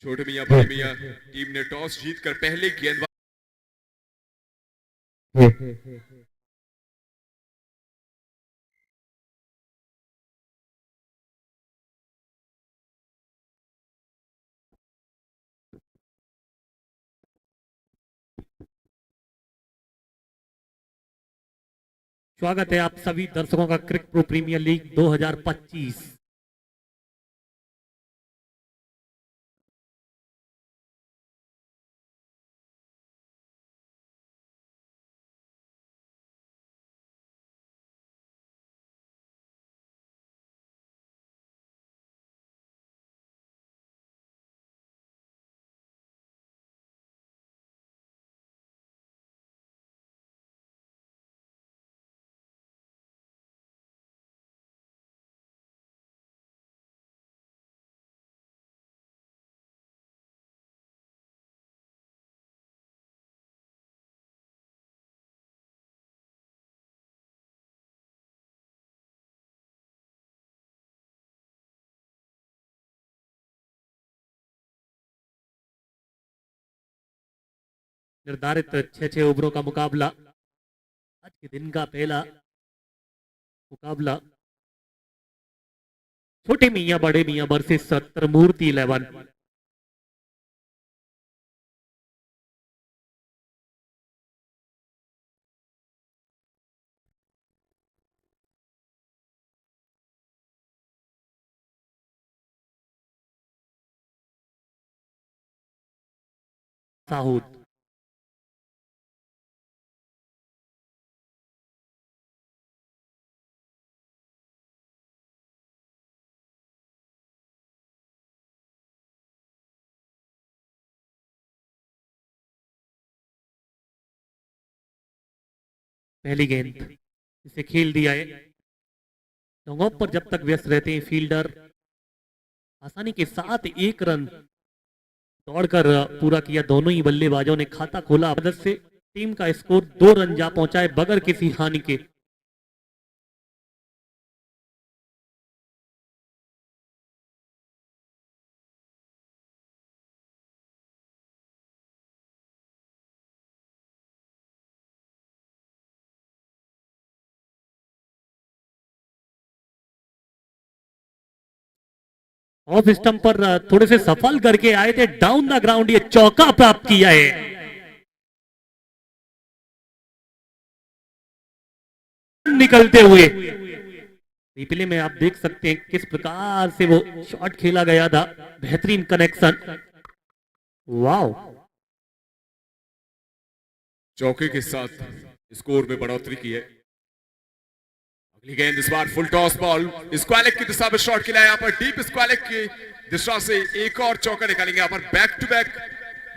छोटे मियां बड़े मियां टीम ने टॉस जीतकर पहले गेंदबाज। स्वागत है आप सभी दर्शकों का क्रिकेट प्रो प्रीमियर लीग 2025। निर्धारित 6 ओवरों का मुकाबला। आज के दिन का पहला मुकाबला छोटे मियां बड़े मियां वर्सेस सत्रमूर्ति 11। साहूद पहली गेंद इसे खेल दिया है। रंगों पर जब तक व्यस्त रहते हैं फील्डर आसानी के साथ एक रन दौड़कर पूरा किया। दोनों ही बल्लेबाजों ने खाता खोला। मदद से टीम का स्कोर 2 रन जा पहुंचा है बगैर किसी हानि के। ऑफ स्टंप पर थोड़े से सफल करके आए थे डाउन द ग्राउंड। ये चौका प्राप्त किया है। निकलते हुए रिप्ले में आप देख सकते हैं किस प्रकार से वो शॉट खेला गया था। बेहतरीन कनेक्शन। वाओ। चौके के साथ स्कोर में बढ़ोतरी की है। अगली गेंद इस बार फुल टॉस बॉल स्क्वालिक की दिशा में शॉट खेला। यहाँ पर डीप स्क्वालिक की दिशा से एक और चौका निकालेंगे। यहाँ पर बैक टू बैक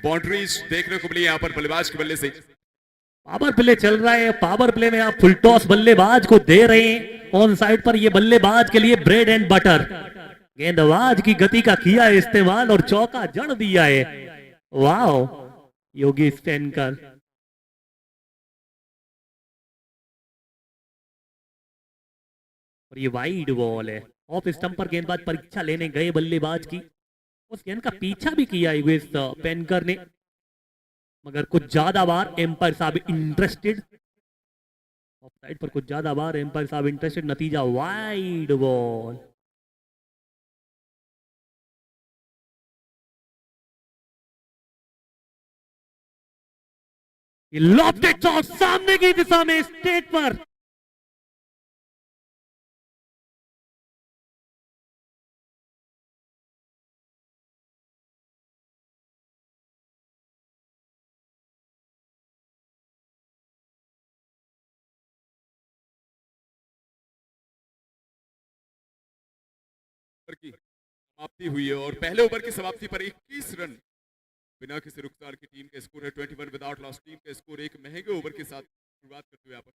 बाउंड्रीज देखने को मिली यहाँ पर बल्लेबाज के बल्ले से। पावर प्ले चल रहा है। पावर प्ले में आप फुल टॉस बल्लेबाज को दे रहे हैं। ऑन साइड पर ये बल्लेबाज के लिए ब्रेड एंड बटर। गेंदबाज की गति का किया इस्तेमाल और चौका जड़ दिया है। वाह योगी स्टेनकर। और ये वाइड बॉल है। ऑफ स्टंप पर गेंदबाज परीक्षा लेने गए बल्लेबाज की। उस गेंद का पीछा भी किया युगेश पेनकर ने मगर कुछ ज्यादा बार एम्पायर साहब इंटरेस्टेड। ऑफ साइड पर कुछ ज्यादा बार एम्पायर साहब इंटरेस्टेड। नतीजा वाइड बॉल। लॉफ्टेड शॉट सामने की दिशा में स्टेट पर। की समाप्ति हुई है और पहले ओवर की समाप्ति पर 21 रन बिना किसी रुखसार की टीम का स्कोर है 21 विदाउट लॉस। टीम का स्कोर एक महंगे ओवर के साथ शुरुआत करते हुए यहाँ पर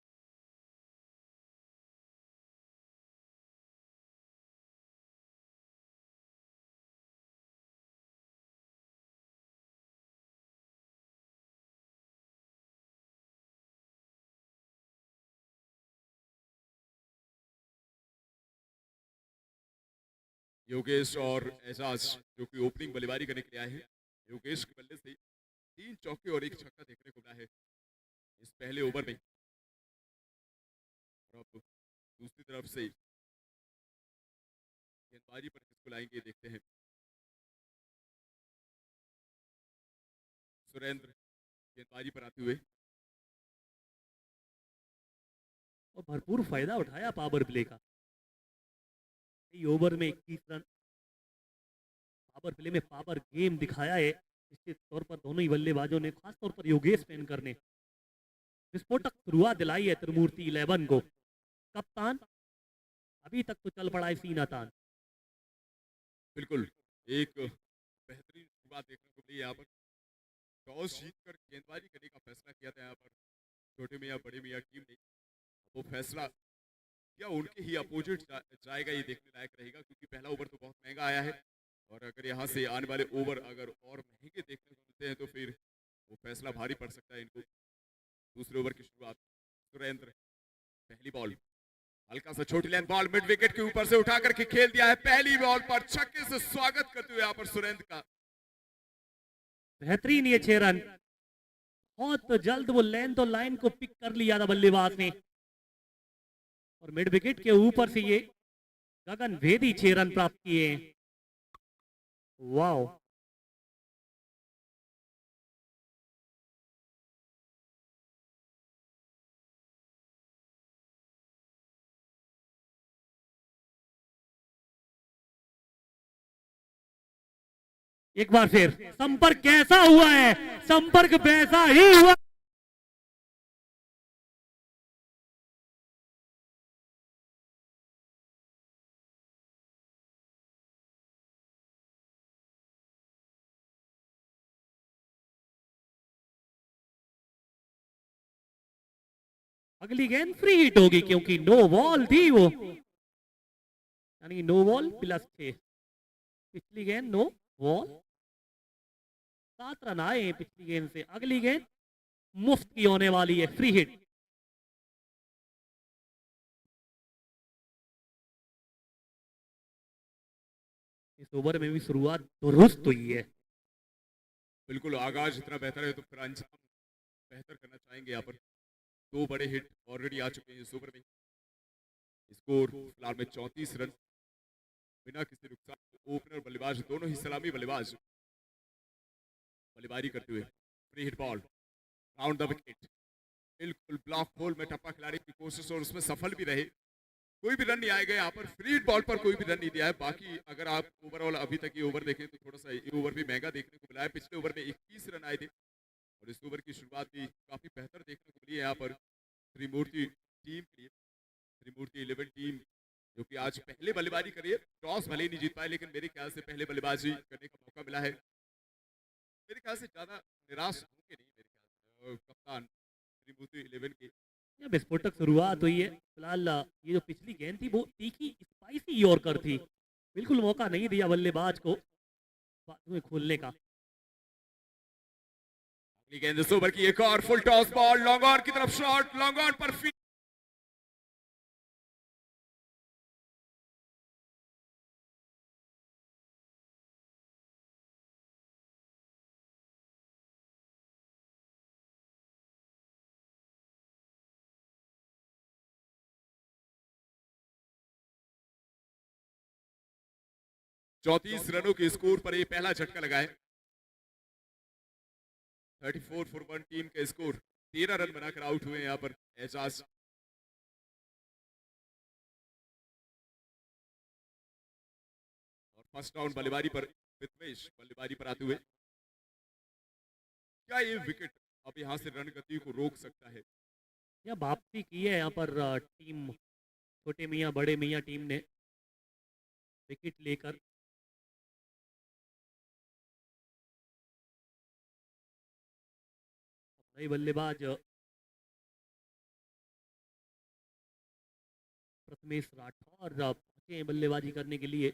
योगेश और एजाज जो कि ओपनिंग बल्लेबाजी करने के लिए आए हैं। योगेश के बल्ले से 3 चौके और 1 छक्का देखने को मिला है इस पहले ओवर में। और अब दूसरी तरफ से गेंदबाजी पर किसको लाएंगे देखते हैं। सुरेंद्र गेंदबाजी पर आते हुए और भरपूर फायदा उठाया पावर प्ले का। ओवर में 21 रन पावर प्ले में पावर गेम दिखाया है। निश्चित तौर पर दोनों ही बल्लेबाजों ने, खासतौर पर योगेश पेनकर ने विस्फोटक शुरुआत दिलाई है त्रिमूर्ति 11 को। कप्तान अभी तक तो चल पड़ा है सीना तान। बिल्कुल एक बेहतरीन शुरुआत देखने को मिली यहाँ पर। टॉस जीतकर गेंदबाजी करने का फैसला किया था यहाँ पर छोटे मियाँ बड़े मियाँ टीम ने। वो फैसला क्या उनके ही अपोजिट जाएगा ये देखने लायक रहेगा, क्योंकि पहला ओवर तो बहुत महंगा आया है और अगर यहाँ से आने वाले ओवर अगर और महंगे देखने को मिलते हैं तो फिर वो फैसला भारी पड़ सकता है इनको। दूसरे ओवर की शुरुआत सुरेंद्र, पहली बॉल हल्का सा छोटी लेंथ बॉल मिड विकेट के ऊपर से उठा करके खेल दिया है। पहली बॉल पर छक्के से स्वागत करते हुए यहाँ पर सुरेंद्र का बेहतरीन ये 6 रन। बहुत जल्द वो लेंथ और लाइन को पिक कर लिया था बल्लेबाज ने और मिड विकेट के ऊपर से ये गगन भेदी 6 रन प्राप्त किए। वाओ, एक बार फिर संपर्क कैसा हुआ है? संपर्क वैसा ही हुआ। अगली गेंद फ्री हिट होगी क्योंकि नो बॉल थी वो, यानी नो बॉल प्लस 6। पिछली गेंद नो बॉल, 7 रन आए पिछली गेंद से। अगली गेंद मुफ्त की होने वाली है, फ्री हिट। इस ओवर में भी शुरुआत दुरुस्त हुई है। बिल्कुल आगाज इतना बेहतर है तो फिर अंजाम बेहतर करना चाहेंगे। यहाँ पर 2 बड़े हिट ऑलरेडी आ चुके हैं इस ओवर में। स्कोर फिलहाल में 34 रन बिना किसी नुकसान। ओपनर बल्लेबाज दोनों ही सलामी बल्लेबाज बल्लेबाजी करते हुए। Free hit ball round the wicket, बिल्कुल ब्लॉक होल में टप्पा खिलाड़ी की कोशिश और उसमें सफल भी रहे। कोई भी रन नहीं आए गए यहाँ पर। फ्री हिट बॉल पर कोई भी रन नहीं दिया है। बाकी अगर आप ओवरऑल अभी तक ये ओवर देखें तो थोड़ा सा ये ओवर भी महंगा देखने को मिला है। पिछले ओवर में 21 रन आए थे और इस ओवर की शुरुआत भी काफी बेहतर देखने को मिली है यहाँ पर त्रिमूर्ति टीम के लिए। त्रिमूर्ति 11 टीम जो कि आज पहले बल्लेबाजी करी है। टॉस भले ही नहीं जीत पाए लेकिन मेरे ख्याल से पहले बल्लेबाजी करने का मौका मिला है। मेरे ख्याल से ज्यादा निराश होंगे नहीं मेरे ख्याल से कप्तान त्रिमूर्ति 11 के। यह विस्फोटक शुरुआत हुई है। फिलहाल ये जो पिछली गेंद थी वो तीखी स्पाइसी यॉर्कर थी। बिल्कुल मौका नहीं दिया बल्लेबाज को बातों में खोलने का। अगली गेंद इस ओवर की एक और full toss ball, long on की तरफ शॉट, लॉन्ग ऑन पर फील्ड। चौतीस रनों के स्कोर पर ये पहला झटका लगा है। 34 फॉर 1 टीम का स्कोर। 13 रन बनाकर आउट हुए यहाँ पर एजाज। और फर्स्ट डाउन बल्लेबाजी पर वित्वेश बल्लेबाजी पर आते हुए। क्या ये विकेट अब यहाँ से रन गति को रोक सकता है? यह वापसी की है यहाँ पर टीम छोटे मियाँ बड़े मियाँ टीम ने विकेट लेकर। नई बल्लेबाज प्रथमेश राठौर पहुंचे हैं बल्लेबाजी करने के लिए।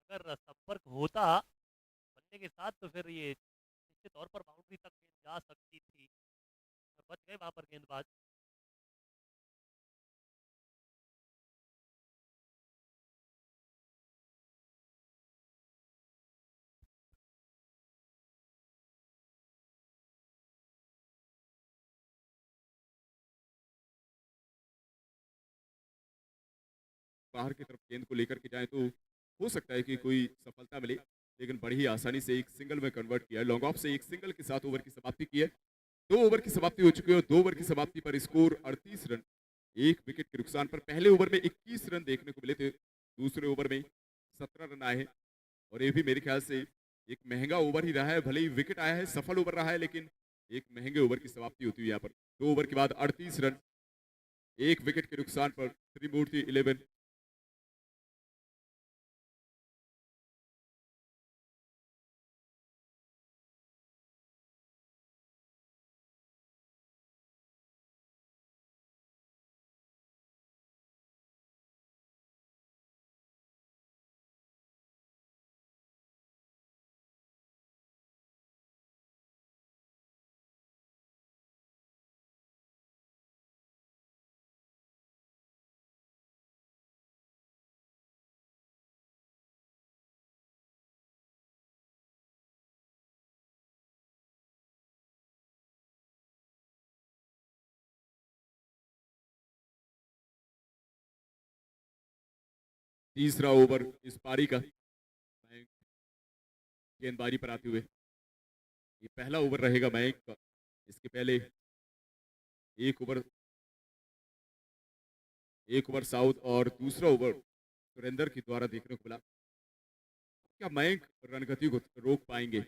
अगर संपर्क होता बल्ले के साथ तो फिर ये निश्चित तौर पर बाउंड्री तक गेंद जा सकती थी। बच गए वहां पर गेंदबाज। बाहर की तरफ गेंद को लेकर के जाए तो हो सकता है कि कोई सफलता मिले, लेकिन बड़ी ही आसानी से एक सिंगल में कन्वर्ट किया है। लॉन्ग ऑफ से एक सिंगल के साथ ओवर की समाप्ति की है। 2 ओवर की समाप्ति हो चुकी है और 2 ओवर की समाप्ति पर स्कोर 38 रन, 1 विकेट के नुकसान पर। पहले ओवर में 21 रन देखने को मिले थे, दूसरे ओवर में 17 रन आए हैं और ये भी मेरे ख्याल से एक महंगा ओवर ही रहा है। भले ही विकेट आया है, सफल ओवर रहा है, लेकिन एक महंगे ओवर की समाप्ति होती हुई यहाँ पर। 2 ओवर के बाद 38 रन, 1 विकेट के नुकसान पर त्रिमूर्ति 11। तीसरा ओवर इस पारी का गेंदबाजी पर आते हुए, ये पहला ओवर रहेगा मयंक का। इसके पहले एक ओवर साउथ और दूसरा ओवर सुरेंद्र के द्वारा देखने को मिला। क्या मयंक रणगति को रोक पाएंगे?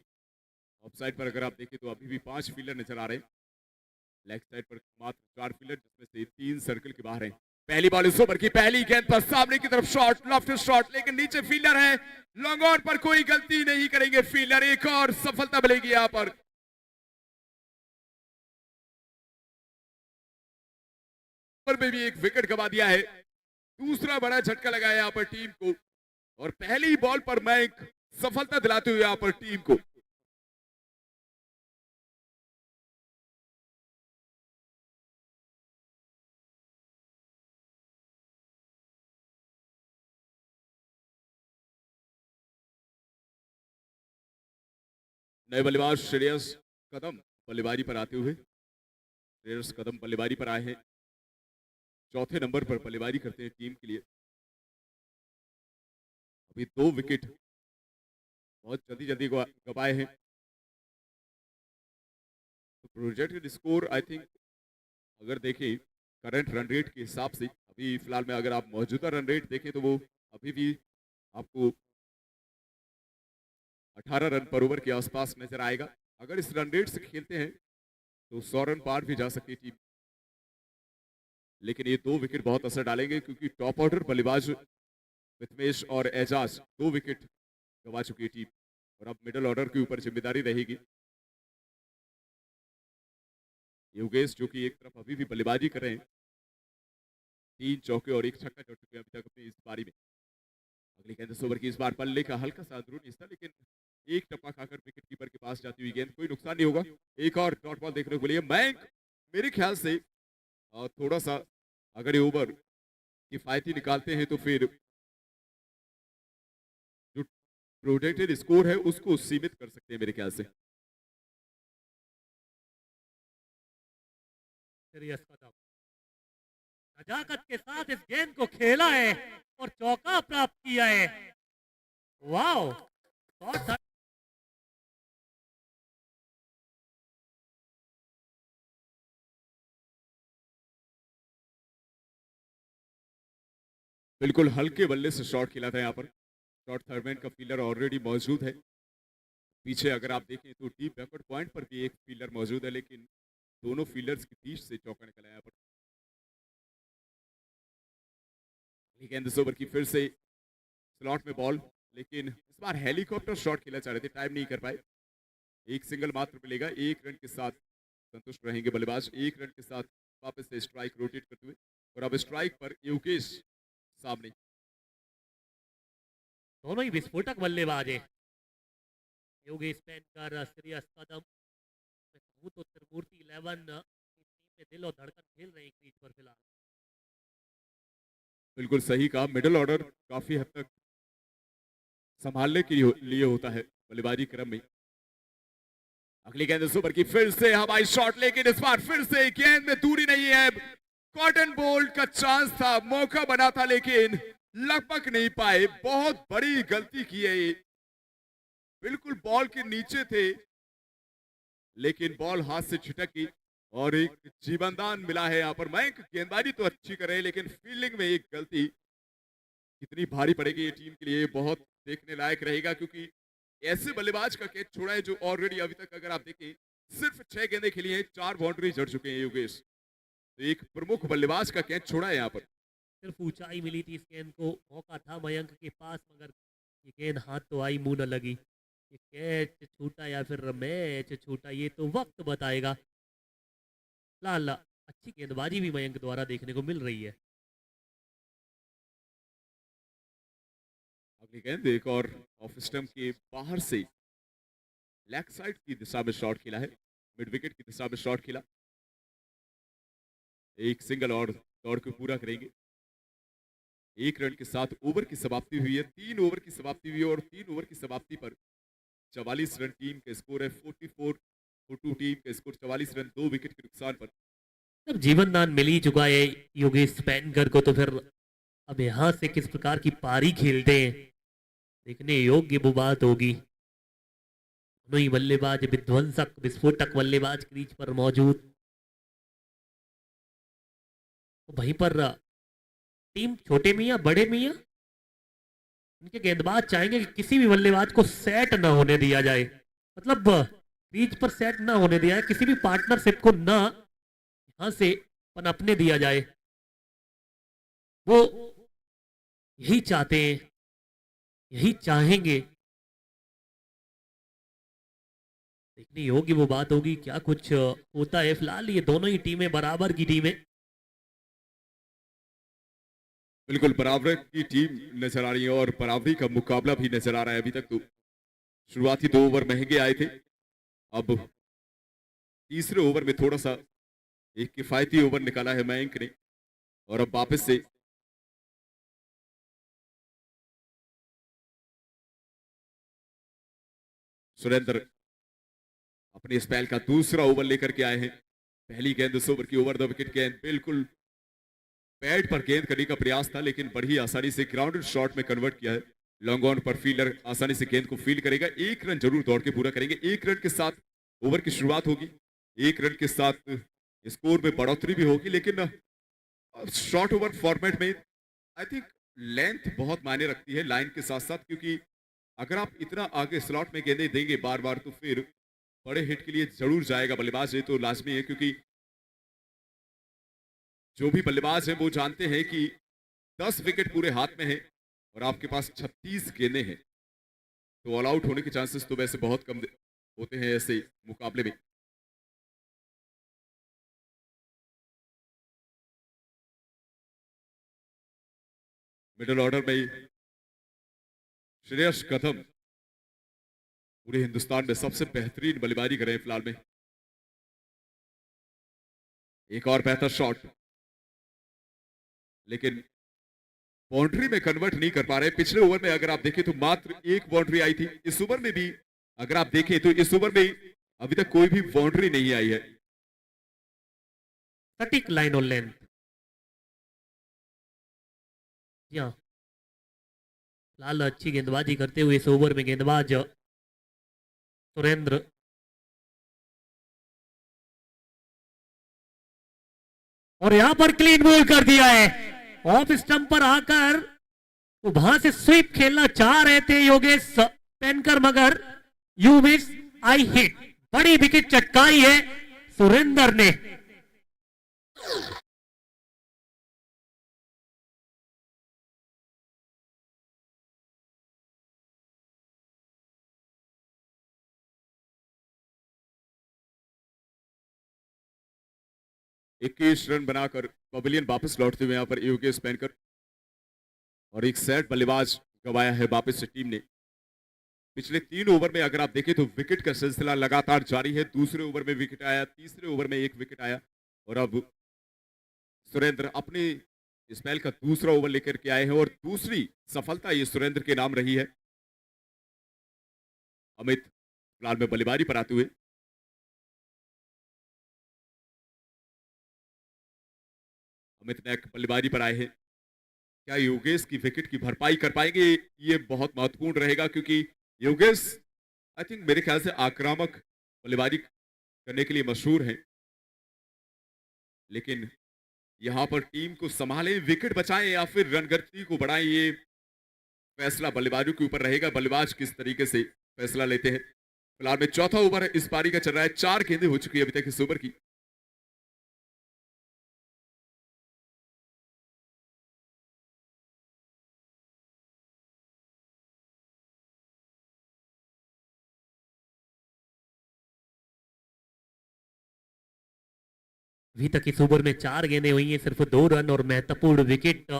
ऑफ साइड पर अगर आप देखें तो अभी भी 5 फील्डर नजर आ रहे हैं। लेग साइड पर मात्र 4 फील्डर, जिसमें से 3 सर्कल के बाहर हैं। पहली बॉल इस ओवर की पहली गेंद पर सामने की तरफ शॉट, लेफ्ट शॉट, लेकिन नीचे फील्डर है। लॉन्ग ऑन पर कोई गलती नहीं करेंगे फील्डर, एक और सफलता मिलेगी यहां पर। में भी एक विकेट गवा दिया है, दूसरा बड़ा झटका लगाया यहां पर टीम को और पहली बॉल पर मयंक सफलता दिलाते हुए यहां पर टीम को। नए बल्लेबाज श्रेयस कदम बल्लेबाजी पर आते हुए। श्रेयस कदम बल्लेबाजी पर आए हैं, चौथे नंबर पर बल्लेबाजी करते हैं टीम के लिए। अभी 2 विकेट बहुत जल्दी जल्दी गवाए हैं। तो प्रोजेक्टेड स्कोर आई थिंक अगर देखें करंट रन रेट के हिसाब से, अभी फिलहाल में अगर आप मौजूदा रन रेट देखें तो वो अभी भी आपको 18 रन पर ओवर के आसपास नजर आएगा। अगर इस रन रेट से खेलते हैं तो 100 रन पार भी जा सकती है टीम, लेकिन ये 2 विकेट बहुत असर डालेंगे क्योंकि टॉप ऑर्डर बल्लेबाज मिथमेश और एजाज 2 विकेट गवा चुकी है टीम और अब मिडिल ऑर्डर के ऊपर जिम्मेदारी रहेगी। योगेश जो कि एक तरफ अभी भी बल्लेबाजी कर रहे हैं, 3 चौके और 1 छक्का जड़ चुके हैं अभी तक अपनी इस पारी में। अगली गेंद इस ओवर की इस बार बल्ले का हल्का सा अंदरूनी हिस्सा, लेकिन एक टप्पा खाकर विकेट कीपर के पास जाती हुई गेंद, कोई नुकसान नहीं होगा। एक और डॉट बॉल देखने को मिली है। मयंक मेरे ख्याल से थोड़ा सा अगर ये ओवर किफायती निकालते हैं तो फिर जो प्रोजेक्टेड स्कोर है उसको सीमित कर सकते हैं मेरे ख्याल से। श्रेयस कदम नजाकत के साथ इस गेंद को खेला है और चौका प्राप्त किया है। वाओ, बहुत बिल्कुल हल्के बल्ले से शॉट खेला था यहाँ पर। शॉट थर्ड मैन का फील्डर ऑलरेडी मौजूद है। पीछे अगर आप देखें तो डीप बैकवर्ड पॉइंट पर भी एक फील्डर मौजूद है, लेकिन दोनों फील्डर्स के बीच से चौका निकला यहाँ पर। गेंद इस ओवर की फिर से स्लॉट में बॉल, लेकिन इस बार हेलीकॉप्टर शॉट खेला चाह रहे थे, टाइम नहीं कर पाए। एक सिंगल मात्र मिलेगा, 1 रन के साथ संतुष्ट रहेंगे बल्लेबाज। 1 रन के साथ वापस से स्ट्राइक रोटेट करते हुए और अब स्ट्राइक पर योगेश सामने। दोनों ही विस्फोटक बल्लेबाज हैं। योगेश पेनकर, श्रेयस कदम, मैं कहूँ तो त्रिमूर्ति 11 की टीम में दिल और धड़कन खेल रहे हैं क्रीज पर फिलहाल। बिल्कुल सही कहा, मिडिल ऑर्डर काफी हद तक संभालने के लिए होता है बल्लेबाजी क्रम में। अगली गेंद इस ओवर की फिर से हवाई शॉट, लेकिन इस बार फिर से गेंद में दूरी नहीं है। कॉटन बोल्ट का चांस था, मौका बना था, लेकिन लगभग नहीं पाए। बहुत बड़ी गलती की है ये, बिल्कुल बॉल के नीचे थे लेकिन बॉल हाथ से छिटक गई और एक जीवनदान मिला है यहाँ पर। मयंक गेंदबाजी तो अच्छी कर रहे हैं लेकिन फील्डिंग में एक गलती कितनी भारी पड़ेगी ये टीम के लिए, बहुत देखने लायक रहेगा, क्योंकि ऐसे बल्लेबाज का कैच छोड़ा है जो ऑलरेडी अभी तक अगर आप देखें सिर्फ 6 गेंदें खेली हैं, 4 बाउंड्री जड़ चुके हैं योगेश। तो एक प्रमुख बल्लेबाज का कैच छोड़ा है यहाँ पर। सिर्फ ऊंचाई मिली थी इस गेंद को, मौका था मयंक के पास, मगर ये गेंद हाथ तो आई, मुंह न लगी। ये कैच छूटा या फिर मैच छूटा, ये तो वक्त बताएगा। लाल अच्छी गेंदबाजी भी मयंक द्वारा देखने को मिल रही है। अगली गेंद एक और ऑफ स्टंप के बाहर से लेग साइड की दिशा में शॉट खेला है, मिड विकेट की दिशा में शॉट खेला। एक सिंगल और दौड़ को पूरा करेंगे। 1 रन के साथ ओवर की समाप्ति हुई है, 3 ओवर की समाप्ति हुई है और 3 ओवर की समाप्ति पर 44 रन टीम का स्कोर है। 44 फॉर 2 टीम का स्कोर 44 रन, 2 विकेट के नुकसान पर। जब जीवन दान मिल ही चुका है योगेश पेनकर को, तो फिर अब यहाँ से किस प्रकार की पारी खेलते हैं देखने योग्य वो बात होगी। दोनों ही बल्लेबाज विध्वंसक विस्फोटक बल्लेबाज क्रीज पर मौजूद। तो वहीं पर टीम छोटे मियाँ बड़े मियाँ उनके गेंदबाज चाहेंगे कि किसी भी बल्लेबाज को सेट ना होने दिया जाए, मतलब क्रीज पर सेट ना होने दिया जाए, किसी भी पार्टनरशिप को ना यहां से पनपने दिया जाए। वो यही चाहते हैं, यही चाहेंगे। देखने योग्य वो बात होगी क्या कुछ होता है। फिलहाल ये दोनों ही टीमें बराबर की टीमें, बिल्कुल बराबर की टीम नजर आ रही है और बराबरी का मुकाबला भी नजर आ रहा है। अभी तक तो शुरुआती 2 ओवर महंगे आए थे, अब तीसरे ओवर में थोड़ा सा एक किफायती ओवर निकाला है मयंक ने और अब वापस से सुरेंद्र अपने स्पेल का दूसरा ओवर लेकर के आए हैं। पहली गेंद इस ओवर की ओवर द विकेट गेंद, बिल्कुल पैड पर गेंद करने का प्रयास था लेकिन बड़ी आसानी से ग्राउंडेड शॉट में कन्वर्ट किया है। लॉन्ग ऑन पर फील्डर आसानी से गेंद को फील्ड करेगा। 1 रन जरूर दौड़ के पूरा करेंगे। 1 रन के साथ ओवर की शुरुआत होगी, 1 रन के साथ स्कोर में बढ़ोतरी भी होगी, लेकिन शॉर्ट ओवर फॉर्मेट में आई थिंक लेंथ बहुत मायने रखती है लाइन के साथ साथ, क्योंकि अगर आप इतना आगे स्लॉट में गेंदें देंगे बार बार तो फिर बड़े हिट के लिए जरूर जाएगा बल्लेबाज, ये तो लाजमी है, क्योंकि जो भी बल्लेबाज हैं वो जानते हैं कि 10 विकेट पूरे हाथ में है और आपके पास 36 गेंदें हैं, तो ऑल आउट होने के चांसेस तो वैसे बहुत कम होते हैं ऐसे मुकाबले में। मिडिल ऑर्डर में श्रेयस कदम पूरे हिंदुस्तान में सबसे बेहतरीन बल्लेबाजी कर रहे हैं फिलहाल में। एक और बेहतर शॉट, लेकिन बाउंड्री में कन्वर्ट नहीं कर पा रहे। पिछले ओवर में अगर आप देखें तो मात्र 1 बाउंड्री आई थी, इस ओवर में भी अगर आप देखें तो इस ओवर में अभी तक कोई भी बाउंड्री नहीं आई है। सटीक लाइन और लेंथ, लाल अच्छी गेंदबाजी करते हुए इस ओवर में गेंदबाज सुरेंद्र। और यहां पर क्लीन बोल कर दिया है। ऑफ स्टंप पर आकर वो वहां से स्वीप खेलना चाह रहे थे योगेश पेनकर, मगर यू मिस आई हिट। बड़ी विकेट चटकाई है सुरेंद्र ने। इक्कीस रन बनाकर पवेलियन वापस लौटते हुए यहाँ पर योगेश पेनकर और एक सेट बल्लेबाज गंवाया है वापस से टीम ने। पिछले 3 ओवर में अगर आप देखें तो विकेट का सिलसिला लगातार जारी है। दूसरे ओवर में विकेट आया, तीसरे ओवर में एक विकेट आया और अब सुरेंद्र अपने स्पेल का दूसरा ओवर लेकर के आए हैं और दूसरी सफलता ये सुरेंद्र के नाम रही है। अमित फिलहाल में बल्लेबाजी पर आते हुए, अमित नायक बल्लेबाजी पर आए हैं। क्या योगेश की विकेट की भरपाई कर पाएंगे? ये बहुत महत्वपूर्ण रहेगा क्योंकि योगेश आई थिंक मेरे ख्याल से आक्रामक बल्लेबाजी करने के लिए मशहूर हैं, लेकिन यहां पर टीम को संभालें, विकेट बचाएं या फिर रनगति को बढ़ाएं, ये फैसला बल्लेबाजों के ऊपर रहेगा। बल्लेबाज किस तरीके से फैसला लेते हैं। फिलहाल में चौथा ओवर इस पारी का चल रहा है। 4 गेंदें हो चुकी है अभी तक इस ओवर की। अभी तक इस ओवर में 4 गेंदें हुई हैं, सिर्फ 2 रन और महत्वपूर्ण विकेट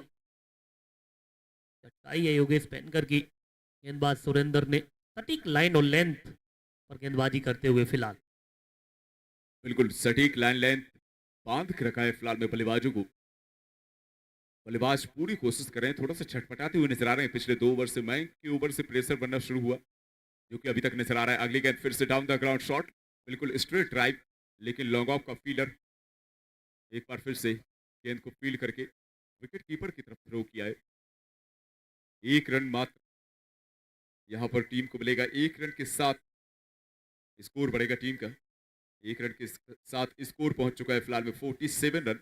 चटकाई है योगेश पेनकर की। गेंदबाज सुरेंद्र ने सटीक लाइन और लेंथ पर गेंदबाजी करते हुए फिलहाल बिल्कुल सटीक लाइन लेंथ बांध के रखा है फिलहाल में बल्लेबाजों को। बल्लेबाज पूरी कोशिश कर रहे हैं, थोड़ा सा छटपटाते हुए नजर आ रहे हैं। पिछले 2 ओवर से मयंक के ओवर से प्रेशर बनना शुरू हुआ जो कि अभी तक नजर आ रहा है। अगली गेंद फिर से डाउन द ग्राउंड शॉट, बिल्कुल स्ट्रेट ड्राइव, लेकिन लॉन्ग ऑफ का फील्डर एक बार फिर से गेंद को फील्ड करके विकेट कीपर की तरफ थ्रो किया है। 1 रन मात्र यहां पर टीम को मिलेगा। 1 रन के साथ स्कोर बढ़ेगा टीम का। 1 रन के साथ स्कोर पहुंच चुका है फिलहाल में 47 रन,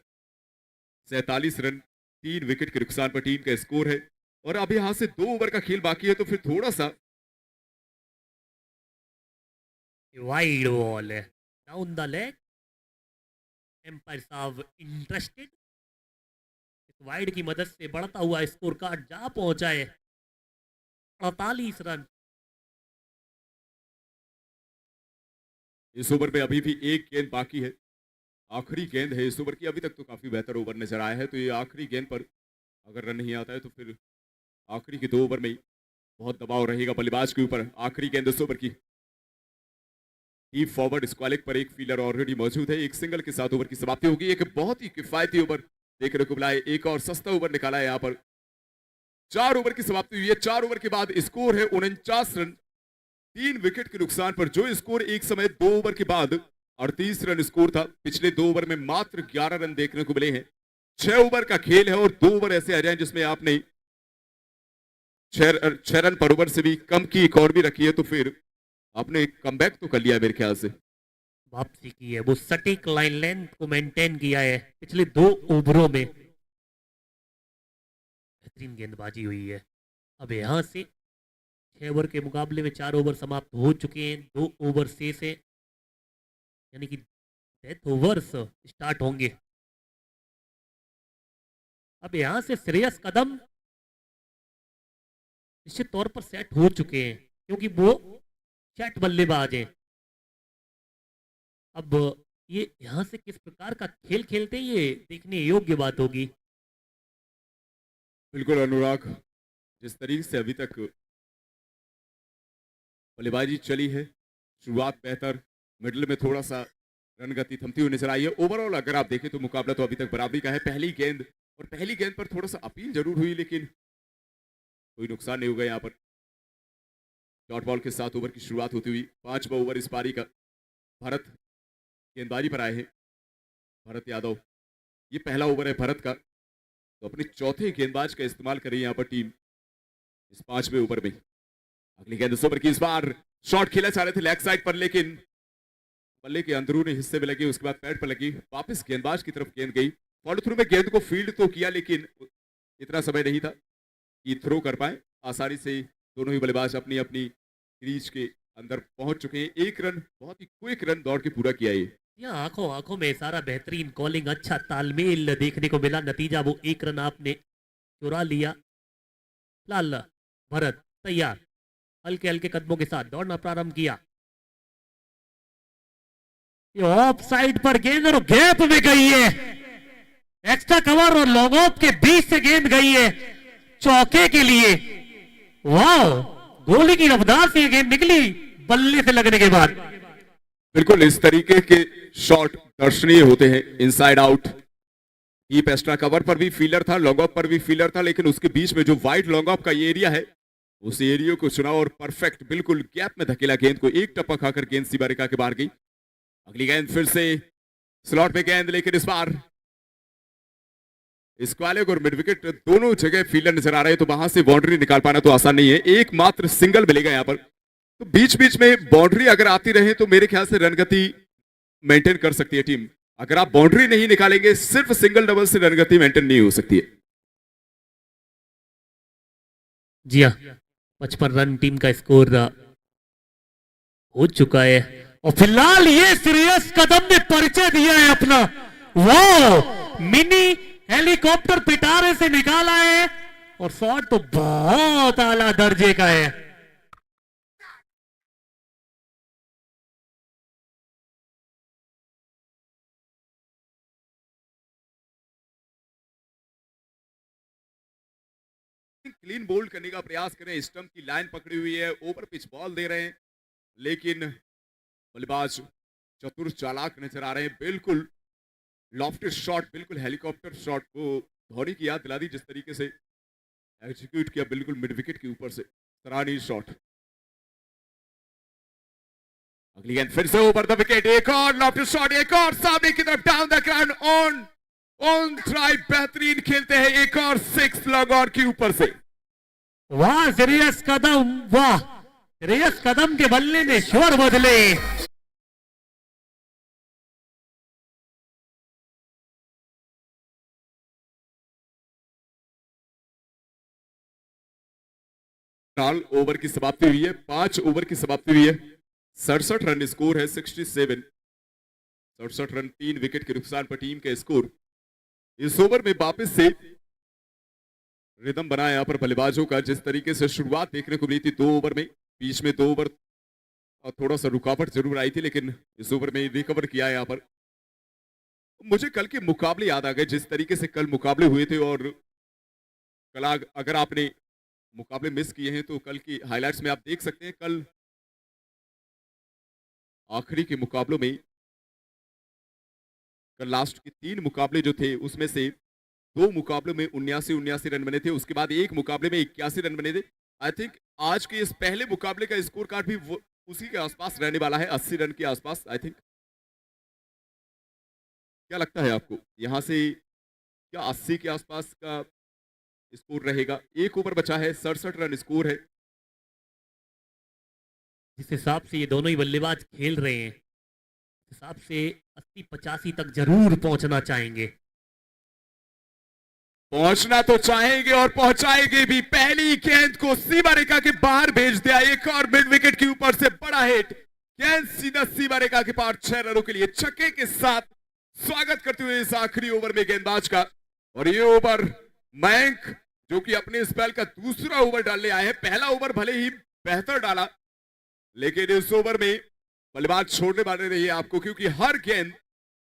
47 रन 3 विकेट के नुकसान पर टीम का स्कोर है। और अब यहां से 2 ओवर का खेल बाकी है तो फिर थोड़ा सा वाइड बॉल है डाउन द लेग। एम्पायर साहब इंटरेस्टेड, इस वाइड की मदद से बढ़ता हुआ स्कोर कार्ड जा पहुंचा है 48 रन। इस ओवर में अभी भी 1 गेंद बाकी है, आखिरी गेंद है इस ओवर की। अभी तक तो काफी बेहतर ओवर नजर आया है, तो ये आखिरी गेंद पर अगर रन नहीं आता है तो फिर आखिरी के 2 ओवर में ही बहुत दबाव रहेगा बल्लेबाज के ऊपर। आखिरी गेंद इस ओवर की। डीप फॉरवर्ड स्क्वालिक पर एक फील्डर ऑलरेडी मौजूद है। एक सिंगल के साथ ओवर की समाप्ति होगी। एक बहुत ही किफायती ओवर देखने को मिला है, एक और सस्ता ओवर निकाला है यहाँ पर। 4 ओवर की समाप्ति हुई है। 4 ओवर के बाद स्कोर है 49 रन 3 विकेट के नुकसान पर। जो स्कोर एक समय 2 ओवर के बाद 38 रन स्कोर था, पिछले 2 ओवर में मात्र 11 रन देखने को मिले हैं। 6 ओवर का खेल है और 2 ओवर ऐसे आ जाए जिसमें आपने 6 रन पर ओवर से भी कम की इकॉनमी रखी है, तो फिर आपने एक कमबैक तो कर लिया मेरे ख्याल से। वापसी की है, वो सटीक लाइन लेंथ को मेंटेन किया है। पिछले 2 ओवरों में बेहतरीन गेंदबाजी हुई है। अब यहां से 6 ओवर के मुकाबले में 4 ओवर समाप्त हो चुके हैं, 2 ओवर शेष है, यानी कि डेथ ओवर्स स्टार्ट होंगे। अब यहां से श्रेयस कदम निश्चित तौर पर सेट हो चुके हैं क्योंकि वो सेट बल्लेबाज हैं। अब ये यहां से किस प्रकार का खेल खेलते हैं ये देखने योग्य बात होगी। बिल्कुल अनुराग, जिस तरीके से अभी तक बल्लेबाजी चली है, शुरुआत बेहतर, मिडिल में थोड़ा सा रन गति थमती हुई नजर आई है। ओवरऑल अगर आप देखें तो मुकाबला तो अभी तक बराबरी का है। पहली गेंद पर थोड़ा सा अपील जरूर हुई, लेकिन कोई नुकसान नहीं होगा यहाँ पर। डॉट बॉल के साथ ओवर की शुरुआत होती हुई 5वां ओवर इस पारी का। भरत गेंदबाजी पर आए हैं, भरत यादव। ये पहला ओवर है भरत का, तो अपने चौथे गेंदबाज का इस्तेमाल करें यहाँ पर टीम इस 5वें ओवर में। अगली गेंद इस ओवर की। इस बार शॉट खेला चाह रहे थे लेग साइड पर, लेकिन बल्ले के अंदरूनी हिस्से में लगी, उसके बाद पैड पर लगी, वापस गेंदबाज की तरफ गेंद गई। फॉलो थ्रू में गेंद को फील्ड तो किया, लेकिन इतना समय नहीं था कि थ्रो कर पाए आसानी से। दोनों ही बल्लेबाज अपनी अपनी क्रीज के अंदर पहुंच चुके हैं। 1 रन, बहुत ही क्विक रन दौड़ के पूरा किया ये। यहाँ आंखों में सारा बेहतरीन कॉलिंग, अच्छा तालमेल देखने को मिला। नतीजा वो 1 रन आपने चुरा लिया। लाल भरत तैयार, हल्के हल्के कदमों के साथ दौड़ना प्रारंभ किया। ये ऑफ साइड पर गेंद और गैप में गई है। एक्स्ट्रा कवर और लॉन्ग ऑफ के बीच से गेंद गई है चौके के लिए। वाह, गोली की रफ्तार से ये गेंद निकली बल्ले से लगने के बाद। बिल्कुल इस तरीके के शॉट दर्शनीय होते हैं, inside out. Deep extra cover पर भी फील्डर था, लॉन्ग ऑफ पर भी फील्डर था, लेकिन उसके बीच में जो वाइड लॉन्ग ऑफ का ये एरिया है उस एरिया को चुना और परफेक्ट बिल्कुल गैप में धकेला गेंद को, एक टप्पा खाकर गेंद सीमा रेखा के बाहर गई। अगली गेंद फिर से स्लॉट में गेंद, लेकिन इस बार स्क्वालिक और मिड विकेट दोनों जगह फील्डर नजर आ रहे हैं, तो वहां से बाउंड्री निकाल पाना तो आसान नहीं है। एकमात्र सिंगल मिलेगा यहां पर, तो बीच बीच में बाउंड्री अगर आती रहे तो मेरे ख्याल से रनगति मेंटेन कर सकती है टीम। अगर आप बाउंड्री नहीं निकालेंगे, सिर्फ सिंगल डबल से रनगति मेंटेन नहीं हो सकती है। जी हाँ, 55 रन टीम का स्कोर हो चुका है और फिलहाल ये श्रेयस कदम ने परिचय दिया है अपना। वाह, मिनी हेलीकॉप्टर पिटारे से निकाला है और शॉट तो बहुत आला दर्जे का है। क्लीन बोल्ड करने का प्रयास करें, स्टंप की लाइन पकड़ी हुई है, ओवर पिच बॉल दे रहे हैं, लेकिन बल्लेबाज चतुर चालाक नजर आ रहे हैं। बिल्कुल लॉफ्टेड शॉट, बिल्कुल हेलीकॉप्टर शॉट को धोनी की याद दिला दी जिस तरीके से एग्जीक्यूट किया, बिल्कुल मिड विकेट के ऊपर से सराहनीय शॉट। अगली गेंद फिर से ओवर द विकेट, एक और लॉफ्टेड शॉट, एक और सामने की तरफ down the ground, on try, बेहतरीन खेलते हैं, एक और 6 लॉन्ग ऑन के ऊपर से। वाह श्रेयस कदम, वाह श्रेयस कदम के बल्ले ने स्वर बदले। ओवर की समाप्ति हुई है, 5 ओवर की समाप्ति हुई है, 67 रन स्कोर है, 67 रन, 3 विकेट के नुकसान पर टीम का स्कोर। इस ओवर में वापस से रिदम बना यहां पर बल्लेबाजों का, जिस तरीके से शुरुआत देखने को मिली थी 2 ओवर में, बीच में 2 ओवर और थोड़ा सा रुकावट जरूर आई थी, लेकिन इस ओवर में रिकवर किया यहां पर। मुझे कल के मुकाबले याद आ गए, जिस तरीके से कल मुकाबले हुए थे, और कल अगर आपने मुकाबले मिस किए हैं तो कल की हाइलाइट्स में आप देख सकते हैं। कल आखिरी के मुकाबलों में, कल लास्ट के 3 मुकाबले जो थे उसमें से 2 मुकाबलों में 79 रन बने थे, उसके बाद 1 मुकाबले में 81 रन बने थे। आई थिंक आज के इस पहले मुकाबले का स्कोर कार्ड भी उसी के आसपास रहने वाला है, 80 रन के आसपास आई थिंक। क्या लगता है आपको, यहां से क्या 80 के आसपास का स्कोर रहेगा? 1 ओवर बचा है, 67 रन स्कोर है। जिस हिसाब से ये दोनों ही बल्लेबाज खेल रहे हैं, उस हिसाब से 80-85 तक जरूर पहुंचना चाहेंगे। पहुंचना तो चाहेंगे और पहुंचाएंगे भी। पहली गेंद को सीमा रेखा के बाहर भेज दिया, एक और मिड विकेट के ऊपर से बड़ा हिट, गेंद सीधा सीमा रेखा के पार, 6 रनों के लिए छक्के के साथ स्वागत करते हुए इस आखिरी ओवर में गेंदबाज का। और ये ओवर मयंक, जो कि अपने स्पेल का दूसरा ओवर डालने आए हैं, पहला ओवर भले ही बेहतर डाला, लेकिन इस ओवर में बल्लेबाज छोड़ने वाले नहीं है आपको, क्योंकि हर गेंद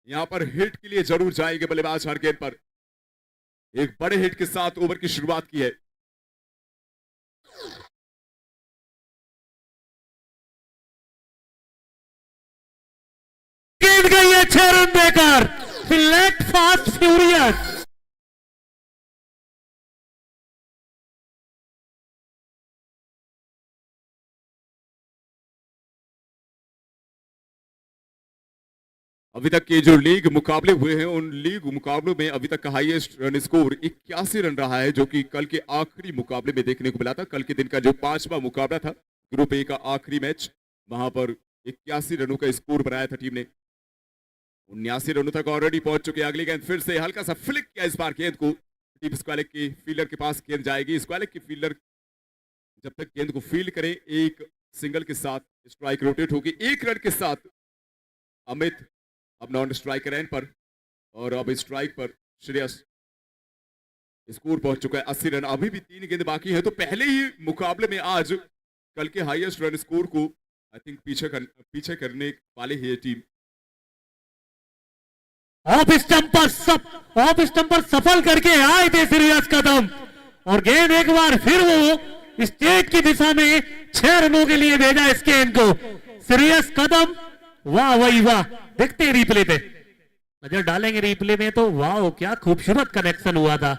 यहां पर हिट के लिए जरूर जाएंगे बल्लेबाज। हर गेंद पर एक बड़े हिट के साथ ओवर की शुरुआत की है। गेंद गई है 6 रन देकर, सिलेक्ट फास्ट फ्यूरियस। अभी तक के जो लीग मुकाबले हुए हैं, उन लीग मुकाबलों में अभी तक का हाईएस्ट रन स्कोर 81 रन रहा है, जो कि कल के आखिरी मुकाबले में देखने को मिला था। कल के दिन का जो 5वां मुकाबला था, ग्रुप ए का आखिरी मैच, वहां पर 81 रनों का स्कोर बनाया था टीम ने। 79 रनों तक ऑलरेडी पहुंच चुके हैं। अगली गेंद फिर से हल्का सा फ्लिक किया इस बार गेंद को, टीम स्क्वालिक के फील्डर के पास गेंद जाएगी। स्क्वालिक के फील्डर जब तक गेंद को फील्ड करें, एक सिंगल के साथ स्ट्राइक रोटेट होगी, 1 रन के साथ अमित अब नॉन स्ट्राइक रन पर, और अब स्ट्राइक पर श्रेयस। स्कोर पहुंच चुका है 80 रन, अभी भी 3 गेंद बाकी है, तो पहले ही मुकाबले में आज कल के हाईएस्ट रन स्कोर को आई थिंक पीछे करने वाले है टीम। ऑफ स्टंपर सफल करके आए थे श्रेयस कदम, और गेंद एक बार फिर वो स्टेट की दिशा में 6 रनों के लिए भेजा इस गेंद को। सीरियस कदम, वाह वही वाह। देखते हैं रिप्ले पे, नजर डालेंगे रिप्ले में तो वाह क्या खूबसूरत कनेक्शन हुआ था।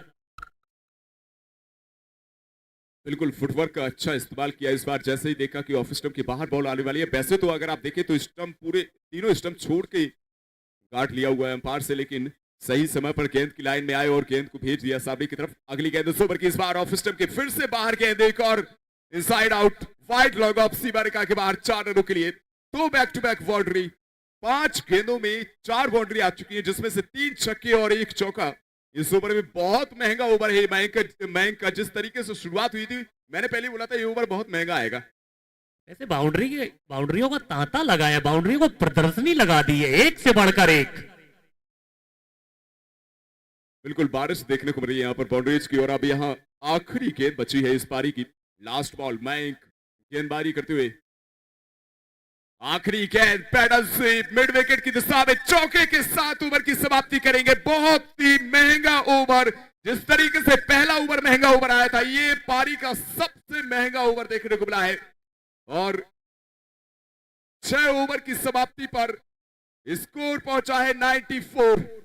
बिल्कुल फुटवर्क का अच्छा इस्तेमाल किया इस बार। जैसे ही देखा कि ऑफ स्टंप के बाहर बॉल आने वाली है, वैसे तो अगर आप देखें तो स्टंप पूरे तीनों स्टंप छोड़ के काट लिया हुआ है अंपायर से, लेकिन सही समय पर गेंद की लाइन में आए और गेंद को भेज दिया सामने की तरफ। अगली गेंद उस ओवर की, इस बार ऑफ स्टंप के फिर से बाहर गेंद, एक और inside out, wide long off, सीमा रेखा के बाहर 4 रनों के लिए। तो बैक टू बैक बाउंड्री, 5 गेंदों में 4 बाउंड्री आ चुकी है, जिसमें से 3 छक्के और 1 चौका। इस ओवर में बहुत महंगा ओवर है मयंक का। जिस तरीके से शुरुआत हुई थी, मैंने पहले बोला था ये ओवर बहुत महंगा आएगा। ऐसे बाउंड्रियों का तांता लगाया, बाउंड्रियों को प्रदर्शनी लगा दी है, एक से बढ़कर एक। बिल्कुल बारिश देखने को मिल रही है यहाँ पर बाउंड्रीज की। और अब यहाँ आखिरी गेंद बची है इस पारी की, लास्ट बॉल। मयंक गेंदबाजी करते हुए, आखिरी गेंद पैडल स्वीप, मिड विकेट की दिशा में चौके के साथ ओवर की समाप्ति करेंगे। बहुत ही महंगा ओवर, जिस तरीके से पहला ओवर महंगा ओवर आया था, ये पारी का सबसे महंगा ओवर देखने को मिला है। और 6 ओवर की समाप्ति पर स्कोर पहुंचा है 94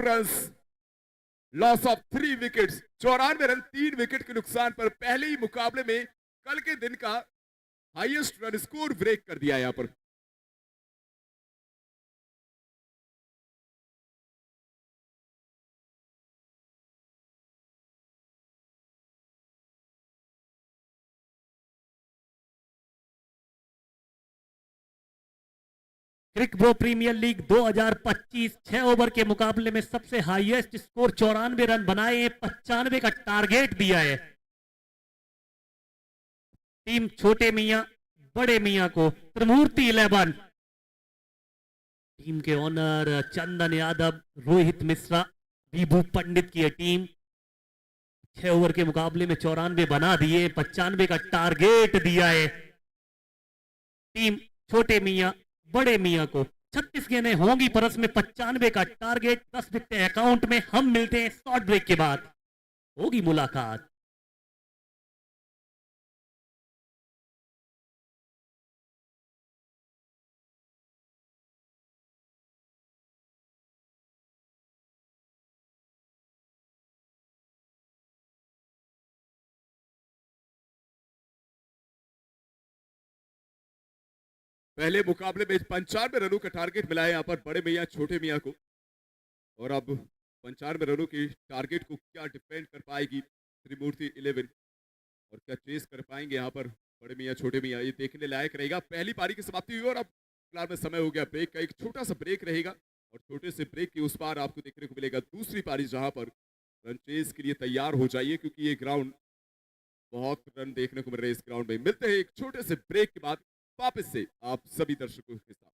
runs, loss of 3 wickets, 94 run 3 wicket के नुकसान पर पहले ही मुकाबले में कल के दिन का हाईएस्ट रन स्कोर ब्रेक कर दिया यहां पर। क्रिकबो प्रीमियर लीग 2025 6 ओवर के मुकाबले में सबसे हाईएस्ट स्कोर 94 रन बनाए, 95 का टारगेट दिया है। टीम छोटे मियां बड़े मियां को त्रिमूर्ति 11, टीम के ओनर चंदन यादव, रोहित मिश्रा, विभू पंडित की टीम 6 ओवर के मुकाबले में 94 बना दिए, 95 का टारगेट दिया है। टीम छोटे मियां बड़े मियां को 36 गेंदें होंगी परस में, 95 का टारगेट, 10 विकेट अकाउंट में। हम मिलते हैं शॉर्ट ब्रेक के बाद, होगी मुलाकात। पहले मुकाबले में 95 रनों का टारगेट मिला है यहाँ पर बड़े मियां छोटे मियां को। और अब 95 रनों के टारगेट को क्या डिफेंड कर पाएगी त्रिमूर्ति 11, और क्या चेस कर पाएंगे यहाँ पर बड़े मियां छोटे मियां, ये देखने लायक रहेगा। पहली पारी की समाप्ति हुई और अब फिलहाल में समय हो गया ब्रेक का। एक छोटा सा ब्रेक रहेगा और छोटे से ब्रेक के उस पार आपको देखने को मिलेगा दूसरी पारी, जहां पर रन चेस के लिए तैयार हो जाइए, क्योंकि ये ग्राउंड बहुत रन देखने को मिल रहे हैं। इस ग्राउंड में मिलते हैं एक छोटे से ब्रेक के बाद वापस से आप सभी दर्शकों के साथ।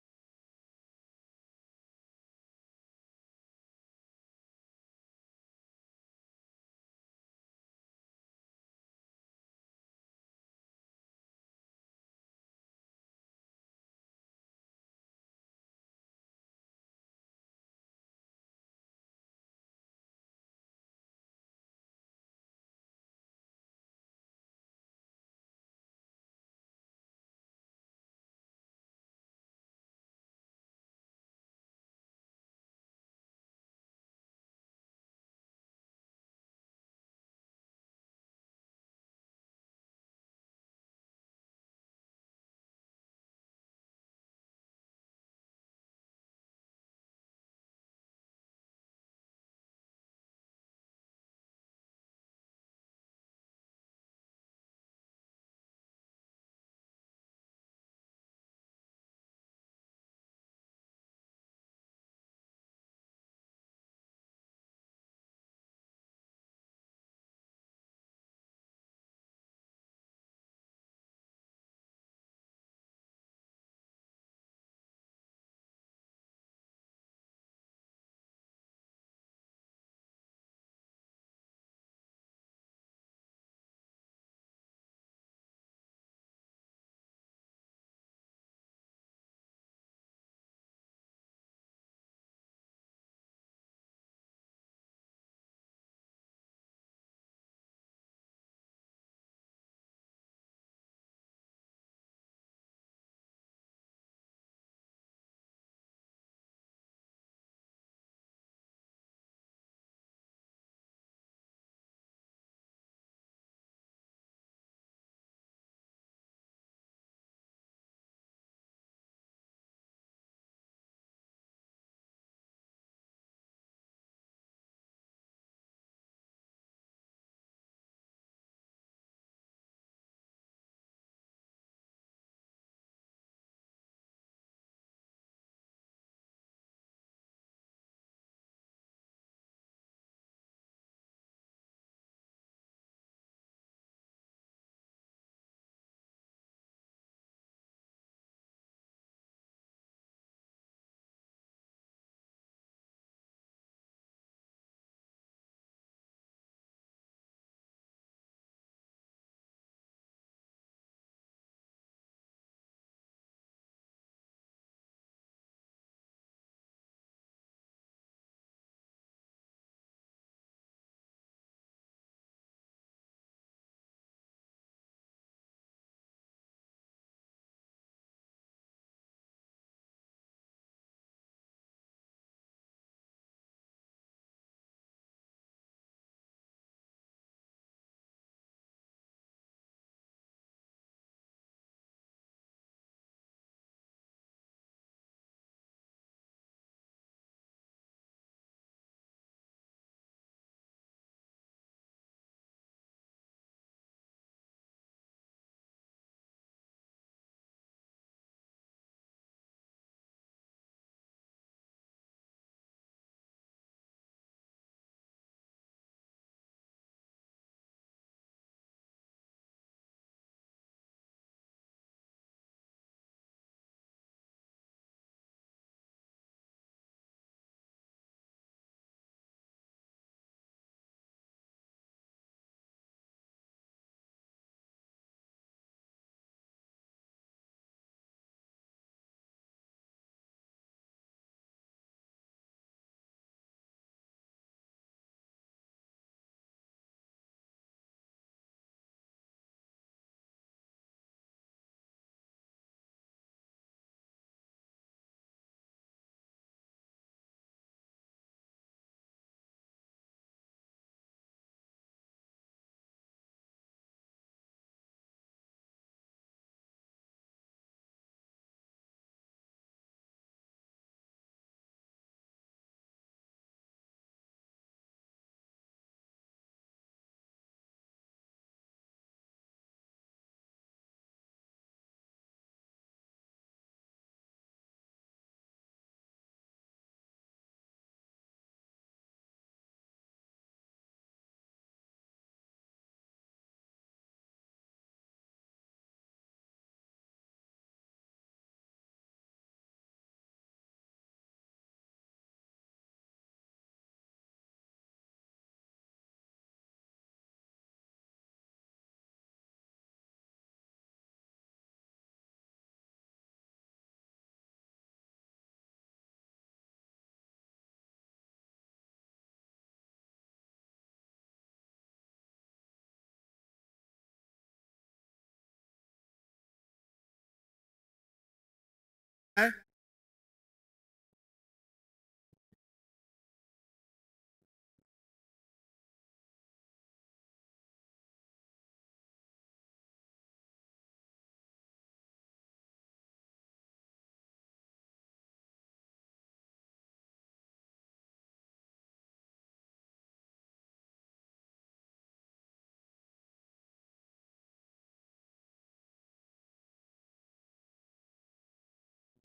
है।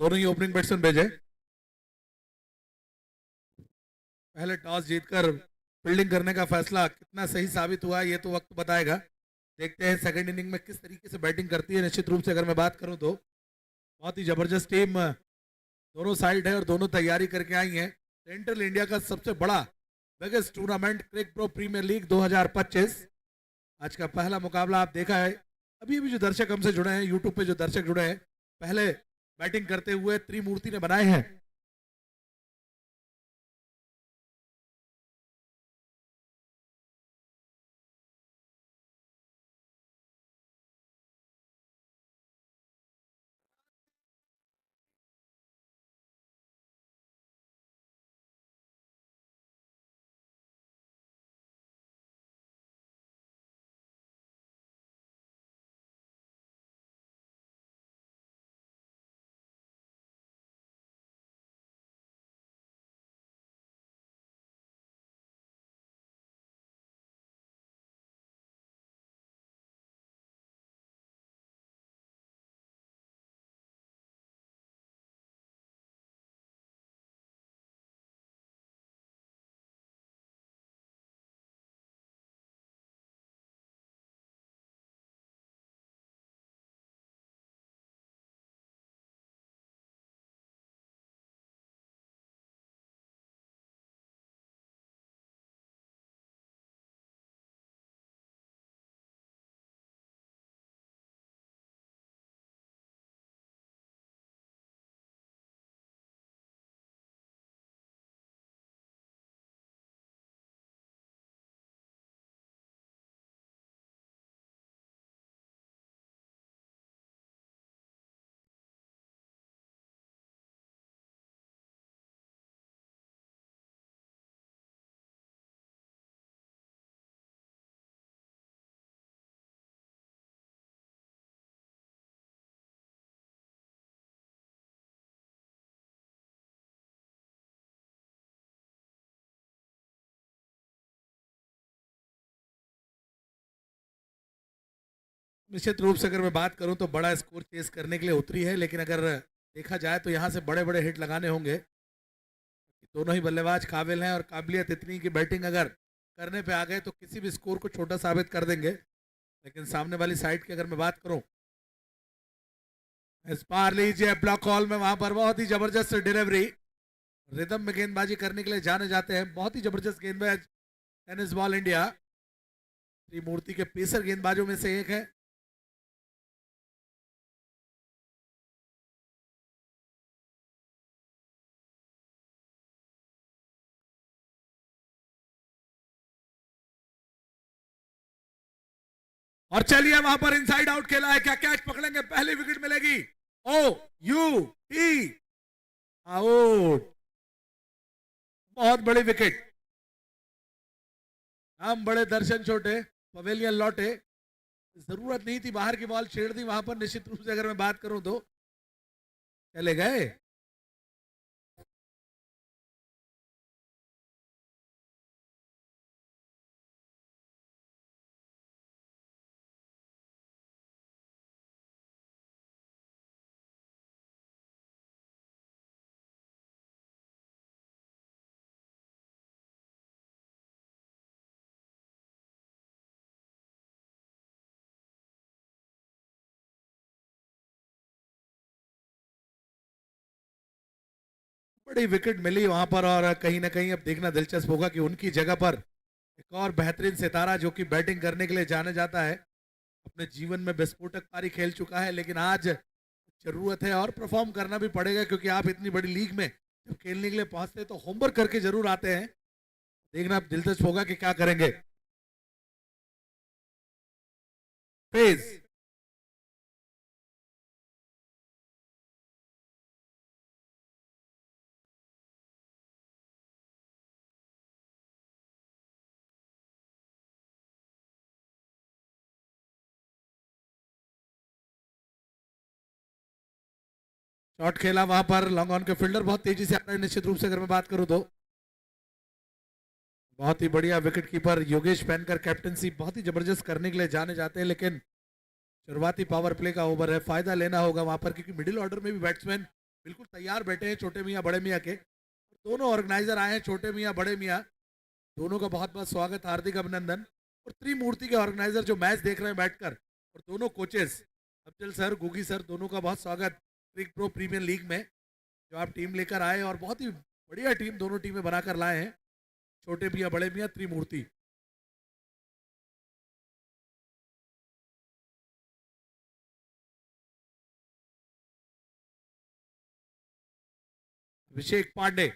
दोनों ही ओपनिंग बैट्समैन भेजे। पहले टॉस जीतकर फील्डिंग करने का फैसला कितना सही साबित हुआ ये तो वक्त बताएगा। देखते हैं सेकंड इनिंग में किस तरीके से बैटिंग करती है। निश्चित रूप से अगर मैं बात करूं तो बहुत ही जबरदस्त टीम दोनों साइड है और दोनों तैयारी करके आई हैं। सेंट्रल इंडिया का सबसे बड़ा बिगेस्ट टूर्नामेंट क्रिक प्रो प्रीमियर लीग 2025 आज का पहला मुकाबला आप देखा है। अभी अभी जो दर्शक हमसे जुड़े हैं, यूट्यूब पे जो दर्शक जुड़े हैं, पहले बैटिंग करते हुए त्रिमूर्ति ने बनाए हैं। निश्चित रूप से अगर मैं बात करूं तो बड़ा स्कोर चेस करने के लिए उतरी है, लेकिन अगर देखा जाए तो यहां से बड़े बड़े हिट लगाने होंगे। दोनों ही बल्लेबाज काबिल हैं और काबिलियत इतनी की बैटिंग अगर करने पे आ गए तो किसी भी स्कोर को छोटा साबित कर देंगे। लेकिन सामने वाली साइड की अगर मैं बात करूं, इस पार लीजिए ब्लॉक हॉल में, वहां पर बहुत ही जबरदस्त डिलीवरी। रिदम में गेंदबाजी करने के लिए जाने जाते हैं, बहुत ही जबरदस्त गेंदबाज टेनिस बॉल इंडिया। त्रिमूर्ति के पेसर गेंदबाजों में से एक है। और चलिए वहां पर इनसाइड आउट खेला है, क्या कैच पकड़ेंगे, पहली विकेट मिलेगी। ओ यू टी आउट, बहुत बड़ी विकेट। हम बड़े दर्शन छोटे, पवेलियन लौटे। जरूरत नहीं थी, बाहर की बॉल छेड़ दी वहां पर। निश्चित रूप से अगर मैं बात करूं तो चले गए। बड़ी विकेट मिली वहां पर, और कहीं ना कहीं अब देखना दिलचस्प होगा कि उनकी जगह पर एक और बेहतरीन सितारा जो कि बैटिंग करने के लिए जाने जाता है, अपने जीवन में विस्फोटक पारी खेल चुका है, लेकिन आज जरूरत है और परफॉर्म करना भी पड़ेगा, क्योंकि आप इतनी बड़ी लीग में जब खेलने के लिए पहुंचते हैं तो होमवर्क करके जरूर आते हैं। देखना अब दिलचस्प होगा कि क्या करेंगे। पेस शॉट खेला वहां पर, लॉन्ग ऑन के फील्डर बहुत तेजी से आ रहे हैं निश्चित रूप से अगर मैं बात करूं तो। बहुत ही बढ़िया विकेट कीपर योगेश पैनकर, कैप्टनसी बहुत ही जबरदस्त करने के लिए जाने जाते हैं, लेकिन शुरुआती पावर प्ले का ओवर है, फायदा लेना होगा वहां पर, क्योंकि मिडिल ऑर्डर में भी बैट्समैन बिल्कुल तैयार बैठे हैं, छोटे मियाँ बड़े मियाँ के। दोनों ऑर्गेनाइजर आए हैं, छोटे मियाँ बड़े मियाँ, दोनों का बहुत बहुत स्वागत, हार्दिक अभिनंदन। और त्रिमूर्ति के ऑर्गेनाइजर जो मैच देख रहे हैं बैठकर, और दोनों कोचेस अफजल सर, गुगी सर, दोनों का बहुत स्वागत क्रिक प्रो प्रीमियर लीग में, जो आप टीम लेकर आए और बहुत ही बढ़िया टीम दोनों टीमें बनाकर लाए हैं, छोटे मियाँ बड़े मियाँ त्रिमूर्ति। Abhishek Pandey,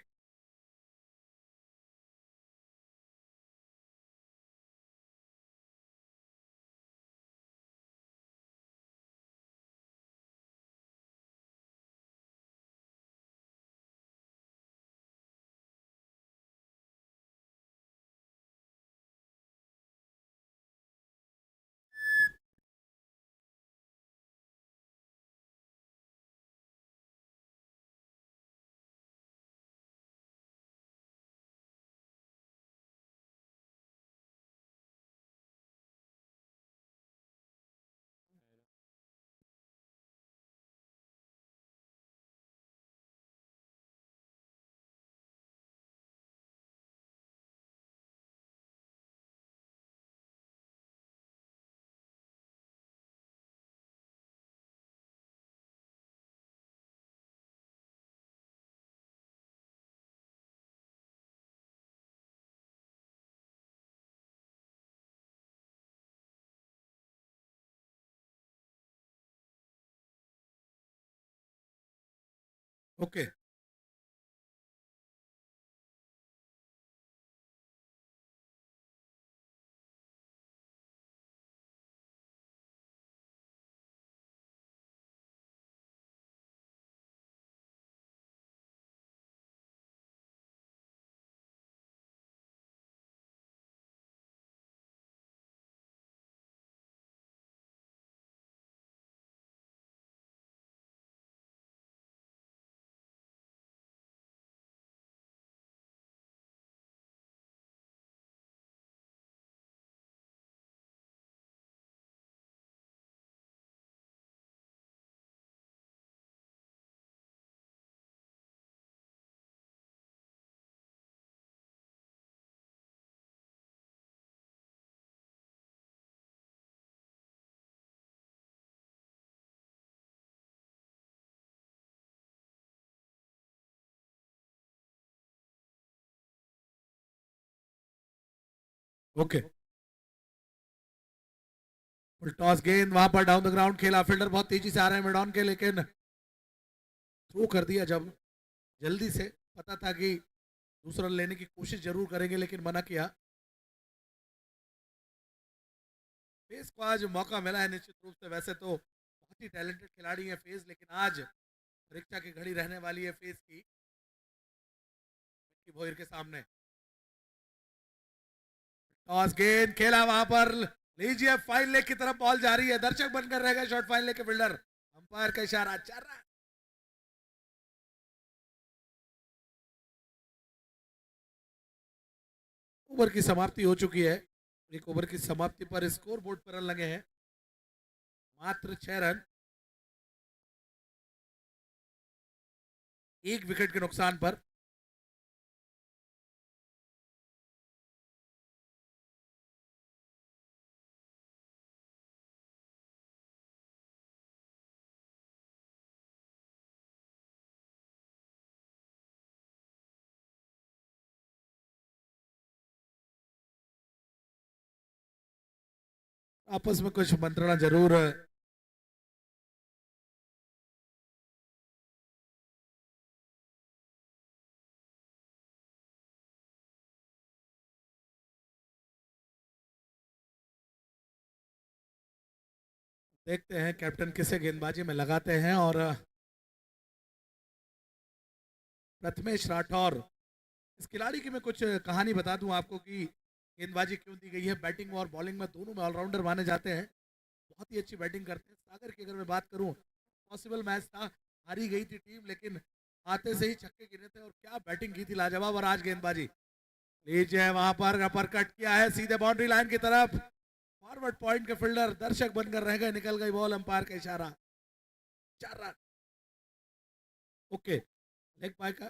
okay. Okay, full toss गेंद वहां पर डाउन द ग्राउंड खेला, फील्डर बहुत तेजी से आ रहे हैं मिड ऑन के, लेकिन थ्रो कर दिया जब जल्दी से, पता था कि दूसरा लेने की कोशिश जरूर करेंगे लेकिन मना किया। फेस को आज मौका मिला है निश्चित रूप से, वैसे तो बहुत ही टैलेंटेड खिलाड़ी है फेस, लेकिन आज परीक्षा की घड़ी रहने वाली है फेस की भोईर के सामने। टॉस गेंद खेला वहां पर, लीजिए फाइन लेग की तरफ बॉल जा रही है, दर्शक बनकर रहेगा शॉट फाइन लेग के फील्डर, अंपायर का इशारा, 4 रन। ओवर की समाप्ति हो चुकी है, एक ओवर की समाप्ति पर स्कोर बोर्ड पर रन लगे हैं मात्र 6 रन, 1 विकेट के नुकसान पर। आपस में कुछ मंत्रणा जरूर देखते हैं कैप्टन किसे गेंदबाजी में लगाते हैं। और प्रथमेश राठौर, इस खिलाड़ी की मैं कुछ कहानी बता दूं आपको कि गेंदबाजी क्यों दी गई है। बैटिंग और बॉलिंग में दोनों में ऑलराउंडर माने जाते हैं, बहुत ही अच्छी बैटिंग करते हैं। सागर की अगर मैं बात करूं, पॉसिबल मैच था हारी गई थी टीम, लेकिन आते से ही छक्के गिरे थे और क्या बैटिंग की थी लाजवाब। और आज गेंदबाजी लीजिए, वहां पर अपर कट किया है सीधे बाउंड्री लाइन की तरफ। फॉरवर्ड पॉइंट के फील्डर दर्शक बनकर रह गए, निकल गई बॉल, अंपायर का इशारा, 4 रन। ओके, लेग पाई का,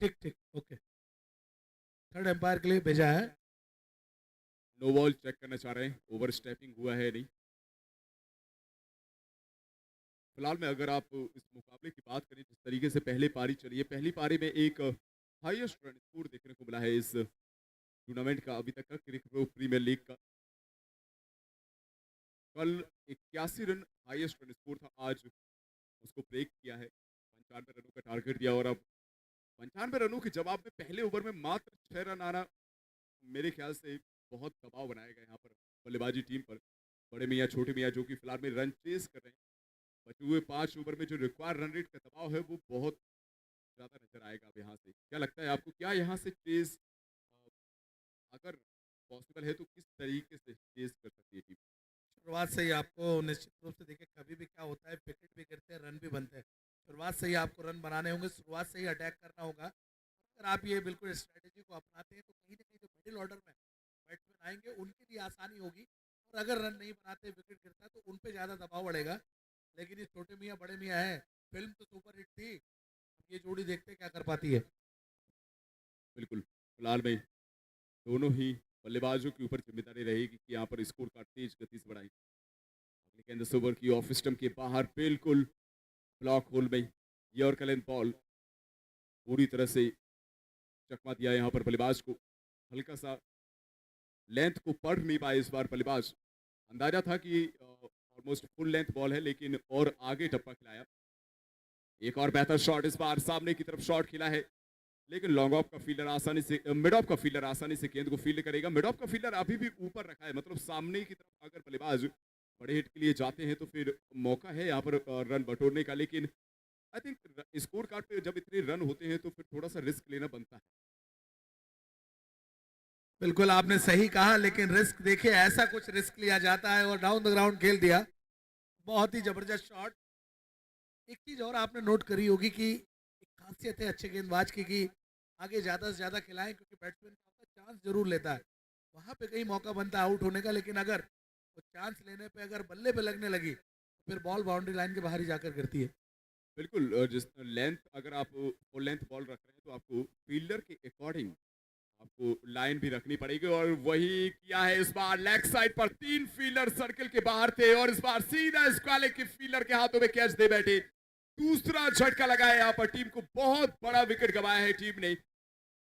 ठीक ठीक, ओके, थर्ड एम्पायर के लिए भेजा है। नो बॉल चेक करना चाह रहे हैं, ओवर स्टेपिंग हुआ है नहीं। फिलहाल में अगर आप इस मुकाबले की बात करें, जिस तरीके से पहले पारी चली है, पहली पारी में एक हाईएस्ट रन स्कोर देखने को मिला है इस टूर्नामेंट का अभी तक का, क्रिकेट प्रीमियर लीग का। कल 81 रन हाईएस्ट रन स्कोर था, आज उसको ब्रेक किया है, 95 रनों का टारगेट दिया। और अब 95 रनों के जवाब में पहले ओवर में मात्र 6 रन आना, मेरे ख्याल से बहुत दबाव बनाएगा यहाँ पर बल्लेबाजी टीम पर। बड़े मियाँ छोटे मियाँ जो कि फिलहाल में रन चेस कर रहे हैं, बचे हुए 5 ओवर में जो रिक्वायर रन रेट का दबाव है वो बहुत ज़्यादा नजर आएगा। अब यहाँ से क्या लगता है आपको, क्या यहाँ से चेस अगर पॉसिबल है तो किस तरीके से चेस कर सकती है टीम? शुरुआत से ही आपको निश्चित रूप से देखिए, कभी भी क्या होता है, विकेट भी गिरते हैं, रन भी बनते हैं। शुरुआत से ही आपको रन बनाने होंगे, शुरुआत से ही अटैक करना होगा। अगर आप ये बिल्कुल स्ट्रेटेजी को अपनाते हैं तो कहीं ना कहीं जो मिडिल ऑर्डर में बैट्समैन आएंगे उनके लिए आसानी होगी। और अगर रन नहीं बनाते, विकेट गिरता है, तो उन पर ज़्यादा दबाव बढ़ेगा। लेकिन ये छोटे मियाँ बड़े मियाँ हैं, फिल्म तो सुपर हिट थी, अब ये जोड़ी देखते हैं क्या कर पाती है। बिल्कुल, फिलहाल में दोनों ही बल्लेबाजों के ऊपर जिम्मेदारी रहेगी कि यहाँ पर स्कोर का तेज गति से बढ़ाई। अगले गेंद इस ओवर की ऑफ स्टंप के बाहर, बिल्कुल ब्लॉक होल में यॉर्कर बॉल पूरी तरह से चकमा दिया यहाँ पर बल्लेबाज को। हल्का सा लेंथ को पढ़ नहीं पाए इस बार बल्लेबाज, अंदाजा था कि ऑलमोस्ट फुल लेंथ बॉल है, लेकिन और आगे टप्पा खिलाया। एक और बेहतर शॉट इस बार सामने की तरफ शॉट खिला है, लेकिन लॉन्ग ऑफ का फील्डर आसानी से, मिड ऑफ का फील्डर आसानी से गेंद को फील्ड करेगा। मिड ऑफ का फील्डर अभी भी ऊपर रखा है, मतलब सामने की तरफ अगर बल्लेबाज बड़े हिट के लिए जाते हैं तो फिर मौका है यहाँ पर रन बटोरने का। लेकिन आई थिंक स्कोर कार्ड पे जब इतने रन होते हैं तो फिर थोड़ा सा रिस्क लेना बनता है। बिल्कुल आपने सही कहा, लेकिन रिस्क देखिए, ऐसा कुछ रिस्क लिया जाता है और डाउन द ग्राउंड खेल दिया। बहुत ही जबरदस्त शॉट। एक चीज और आपने नोट करी होगी कि एक खासियत है अच्छे गेंदबाज की कि आगे ज्यादा से ज्यादा खिलाएं, क्योंकि बैट्समैन चांस जरूर लेता है, वहां पे कहीं मौका बनता है आउट होने का। लेकिन अगर वो चांस लेने पे अगर बल्ले पे लगने लगी तो फिर बॉल बाउंड्री लाइन के बाहर ही जाकर गिरती है। बिल्कुल, जिस लेंथ अगर आप फुल लेंथ बॉल रख रहे हैं तो आपको फील्डर के अकॉर्डिंग आपको लाइन भी रखनी पड़ेगी, और वही किया है इस बार। लेग साइड पर 3 फील्डर सर्किल के बाहर थे और इस बार सीधा स्क्वालिक के फील्डर के हाथों में कैच दे बैठे। दूसरा झटका लगाया यहाँ पर टीम को, बहुत बड़ा विकेट गंवाया है टीम ने।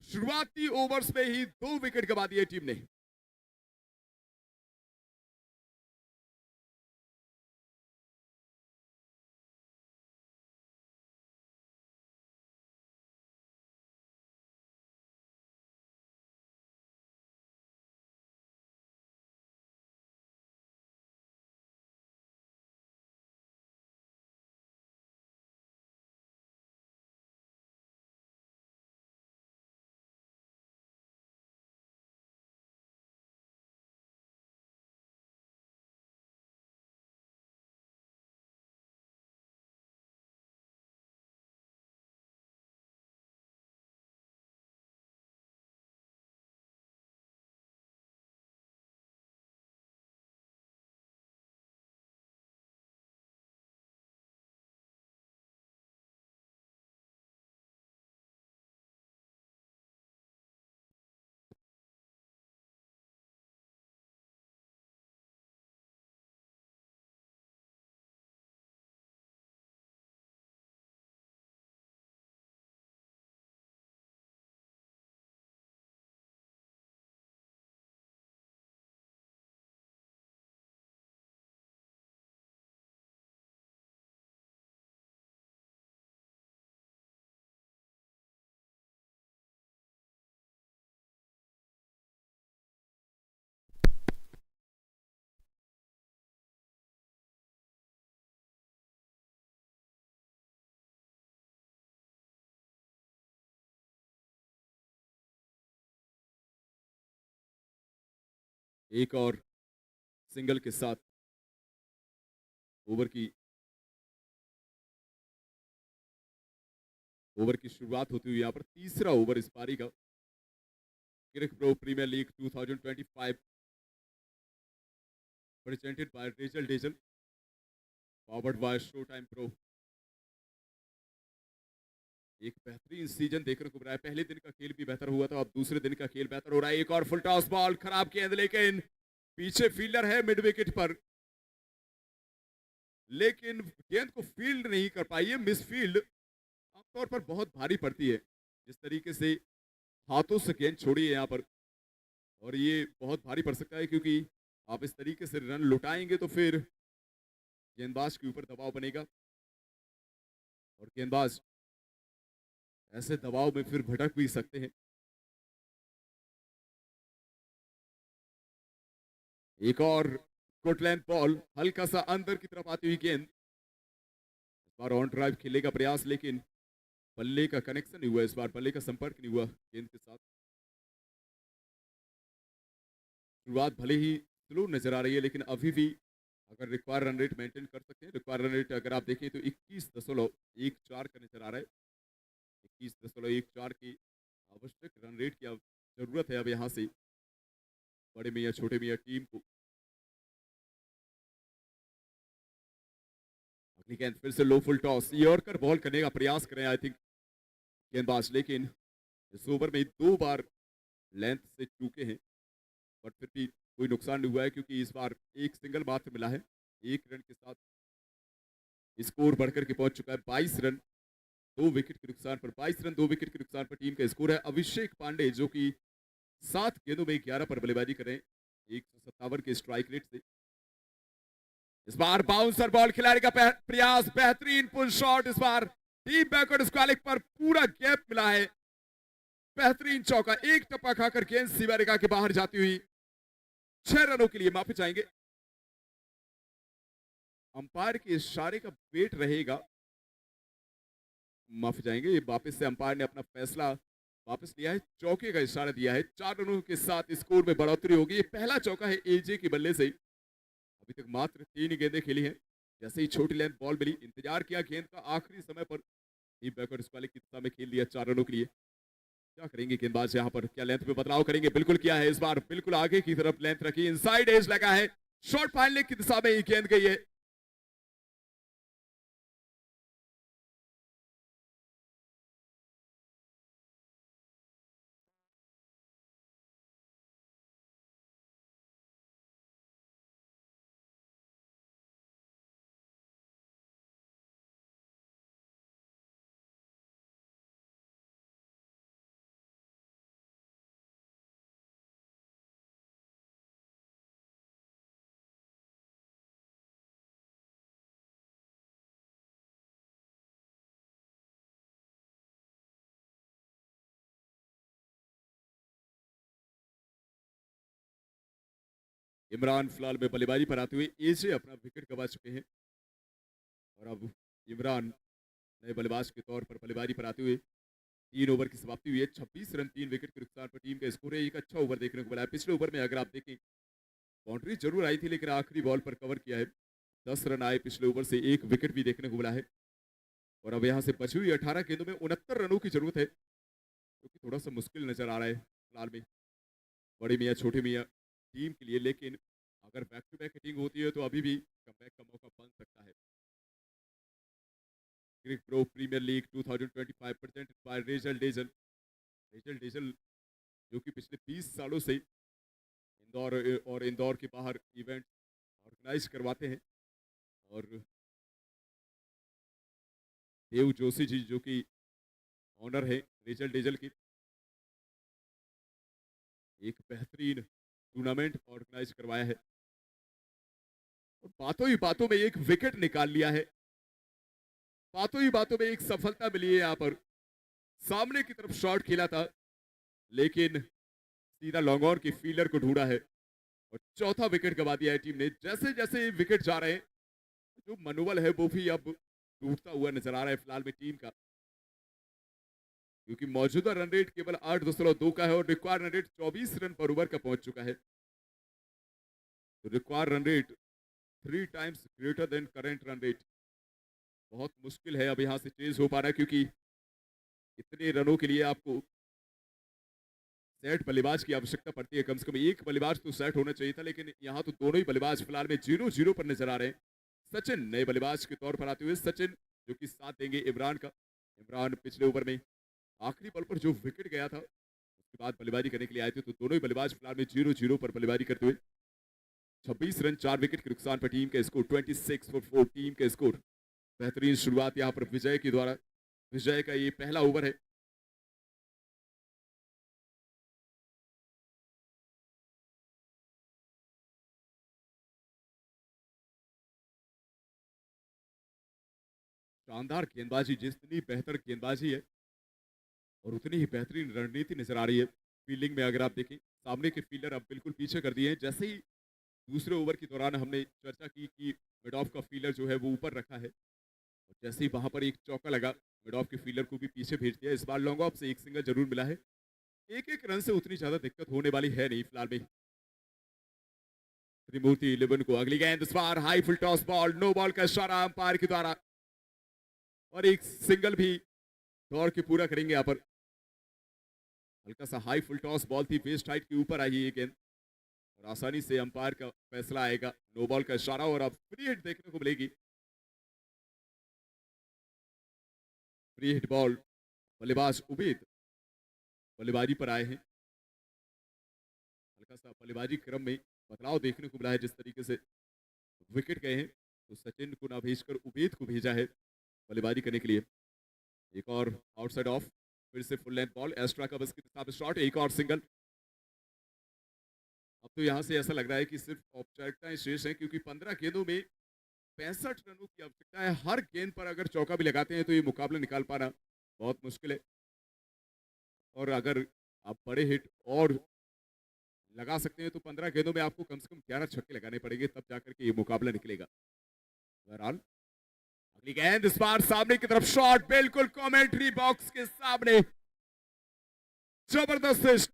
शुरुआती ओवर्स में ही 2 विकेट गंवा दिए टीम ने। एक और सिंगल के साथ ओवर की ओवर की शुरुआत होती हुई यहाँ पर तीसरा ओवर इस पारी का। Cric Pro Premier League 2025 presented by Dazzle Dazzle, powered by show time Pro. एक बेहतरीन सीजन देखने को मिला है। पहले दिन का खेल भी बेहतर हुआ था, अब दूसरे दिन का खेल बेहतर हो रहा है। एक और फुल टॉस बॉल खराब किया, लेकिन पीछे फील्डर है मिड विकेट पर, लेकिन गेंद को फील्ड नहीं कर पाई है। मिस फील्ड आमतौर पर बहुत भारी पड़ती है, जिस तरीके से हाथों से गेंद छोड़ी है यहाँ पर, और ये बहुत भारी पड़ सकता है, क्योंकि आप इस तरीके से रन लुटाएंगे तो फिर गेंदबाज के ऊपर दबाव बनेगा, और गेंदबाज ऐसे दबाव में फिर भटक भी सकते हैं। एक और गुड लेंथ बॉल, हल्का सा अंदर की तरफ आती हुई गेंद। इस बार ऑन ड्राइव खेलने का प्रयास, लेकिन बल्ले का कनेक्शन नहीं हुआ, इस बार बल्ले का संपर्क नहीं हुआ गेंद के साथ। शुरुआत भले ही स्लो नजर आ रही है, लेकिन अभी भी अगर रिक्वायर रन रेट मेंटेन कर सकते हैं, रिक्वायर रन रेट अगर आप देखें तो 21.14 का नजर आ रहा है। 21.14 की आवश्यक रन रेट की जरूरत है अब यहाँ से बड़े मियाँ छोटे मियाँ टीम को। अगली गेंद फिर से लो फुल टॉस, यॉर्कर बॉल करने का प्रयास करें आई थिंक गेंदबाज, लेकिन इस ओवर में 2 बार लेंथ से चूके हैं, बट फिर भी कोई नुकसान नहीं हुआ है, क्योंकि इस बार एक सिंगल मात्र मिला है। 1 रन के साथ स्कोर बढ़कर के पहुंच चुका है 22 रन 2 विकेट के नुकसान पर। 22 रन 2 विकेट के नुकसान पर टीम का स्कोर है। अभिषेक पांडे जो कि 7 गेंदों में 11 पर बल्लेबाजी करें 157 के स्ट्राइक रेट से। इस बार बाउंसर बॉल खिलाड़ी का प्रयास, बेहतरीन पुल शॉट, इस बार डीप बैकवर्ड स्क्वालिक पर पूरा गैप मिला है। बेहतरीन चौका, एक टप्पा खाकर गेंद सीमा रेखा के बाहर जाती हुई 6 रनों के लिए माफी चाहेंगे। अंपायर के इशारे का वेट रहेगा, माफी चाहेंगे, ये वापस से अंपायर ने अपना फैसला वापस लिया है, चौके का इशारा दिया है। 4 रनों के साथ स्कोर में बढ़ोतरी होगी। ये पहला चौका है एजे के बल्ले से, अभी तक मात्र 3 गेंदें खेली हैं। जैसे ही छोटी लेंथ बॉल मिली, इंतजार किया गेंद का, आखिरी समय पर डीप बैकवर्ड स्क्वालिक की दिशा में खेल दिया 4 रनों के लिए। क्या करेंगे गेंदबाज यहाँ पर, क्या लेंथ में बदलाव करेंगे? बिल्कुल किया है, इस बार बिल्कुल आगे की तरफ लेंथ रखी, इनसाइड एज लगा है, शॉर्ट फाइनल की दिशा में ये गेंद गई है। इमरान फिलहाल में बल्लेबाजी पर आते हुए एजे अपना विकेट गंवा चुके हैं, और अब इमरान नए बल्लेबाज के तौर पर बल्लेबाजी पर आते हुए 3 ओवर की समाप्ति हुई है। 26 रन 3 विकेट के नुकसान पर टीम का स्कोर है। एक अच्छा ओवर देखने को मिला है। पिछले ओवर में अगर आप देखें बाउंड्री जरूर आई थी, लेकिन आखिरी बॉल पर कवर किया है। 10 रन आए पिछले ओवर से, 1 विकेट भी देखने को मिला है, और अब यहाँ से बची हुई 18 गेंदों में 69 रनों की जरूरत है, जो कि थोड़ा सा मुश्किल नजर आ रहा है फिलहाल में बड़े मियाँ छोटे मियाँ टीम के लिए। लेकिन अगर बैक टू बैक हिटिंग होती है तो अभी भी कमबैक का मौका बन सकता है। Cric Pro Premier League 2025 presented by Dazzle Dazzle. Dazzle Dazzle जो कि पिछले 20 सालों से इंदौर और इंदौर के बाहर इवेंट ऑर्गेनाइज करवाते हैं, और देव जोशी जी जो कि ऑनर है डेजल डेजल की, एक बेहतरीन टूर्नामेंट ऑर्गेनाइज करवाया है, और बातों ही बातों में एक विकेट निकाल लिया है। बातों ही बातों में एक सफलता मिली है। यहाँ पर सामने की तरफ शॉट खेला था, लेकिन सीधा लॉन्ग ऑन की फील्डर को ढूंढा है, और चौथा विकेट गवा दिया है टीम ने। जैसे जैसे विकेट जा रहे हैं, जो मनोबल है वो भी अब टूटता हुआ नजर आ रहा है फिलहाल में टीम का, क्योंकि मौजूदा रन रेट केवल 8.2 का है, और रिक्वायर रन रेट 24 रन पर ओवर का पहुंच चुका है। तो require run rate 3 times greater than current run rate. बहुत मुश्किल है अब यहाँ से चेज हो पा रहा है, क्योंकि इतने रनों के लिए आपको सेट बल्लेबाज की आवश्यकता पड़ती है, कम से कम एक बल्लेबाज तो सेट होना चाहिए था, लेकिन यहाँ तो दोनों ही बल्लेबाज फिलहाल में 0-0 पर नजर आ रहे हैं। सचिन नए बल्लेबाज के तौर पर आते हुए, सचिन जो कि साथ देंगे इमरान का। इमरान पिछले ओवर में आखिरी बॉल पर जो विकेट गया था उसके बाद बल्लेबाजी करने के लिए आए थे, तो दोनों ही बल्लेबाज फिलहाल में 0-0 पर बल्लेबाजी करते हुए 26 रन 4 विकेट के नुकसान पर टीम का स्कोर 26 फॉर 4 टीम का स्कोर। बेहतरीन शुरुआत यहाँ पर विजय के द्वारा, विजय का ये पहला ओवर है। शानदार गेंदबाजी, जितनी बेहतर गेंदबाजी है और उतनी ही बेहतरीन रणनीति नजर आ रही है फील्डिंग में। अगर आप देखें सामने के फील्डर अब बिल्कुल पीछे कर दिए हैं। जैसे ही दूसरे ओवर के दौरान हमने चर्चा की कि मिड ऑफ का फील्डर जो है वो ऊपर रखा है, और जैसे ही वहां पर एक चौका लगा, मिड ऑफ के फील्डर को भी पीछे भेज दिया। इस बार लॉन्ग ऑफ से एक सिंगल जरूर मिला है। एक एक रन से उतनी ज्यादा दिक्कत होने वाली है नहीं फिलहाल में। त्रिमूर्ति 11 को अगली गेंद, इस बार high full toss ball, no ball का इशारा अंपायर के द्वारा, और एक सिंगल भी दौड़ के पूरा करेंगे यहाँ पर। हल्का सा हाई फुल टॉस बॉल थी, वेस्ट हाइट के ऊपर आई ये गेंद, और आसानी से अंपायर का फैसला आएगा, नो बॉल का इशारा, और अब फ्री हिट देखने को मिलेगी। फ्री हिट बॉल, बल्लेबाज उबैद बल्लेबाजी पर आए हैं। हल्का सा बल्लेबाजी क्रम में बदलाव देखने को मिला है। जिस तरीके से विकेट गए हैं, तो सचिन को ना भेजकर उबैद को भेजा है बल्लेबाजी करने के लिए। एक और आउटसाइड ऑफ, फिर से फुल लेंथ बॉल, एस्ट्रा का बस के साथ शॉट, एक और सिंगल। अब तो यहां से ऐसा लग रहा है कि सिर्फ औपचारिकताएं शेष हैं, क्योंकि 15 गेंदों में 65 रनों की आवश्यकता है। हर गेंद पर अगर चौका भी लगाते हैं तो ये मुकाबला निकाल पाना बहुत मुश्किल है, और अगर आप बड़े हिट और लगा सकते हैं तो 15 गेंदों में आपको कम से कम 11 छक्के लगाने पड़ेंगे, तब जाकर के ये मुकाबला निकलेगा। बहरहाल अगली गेंद, इस बार सामने की तरफ शॉट, बिल्कुल कमेंट्री बॉक्स के सामने, जबरदस्त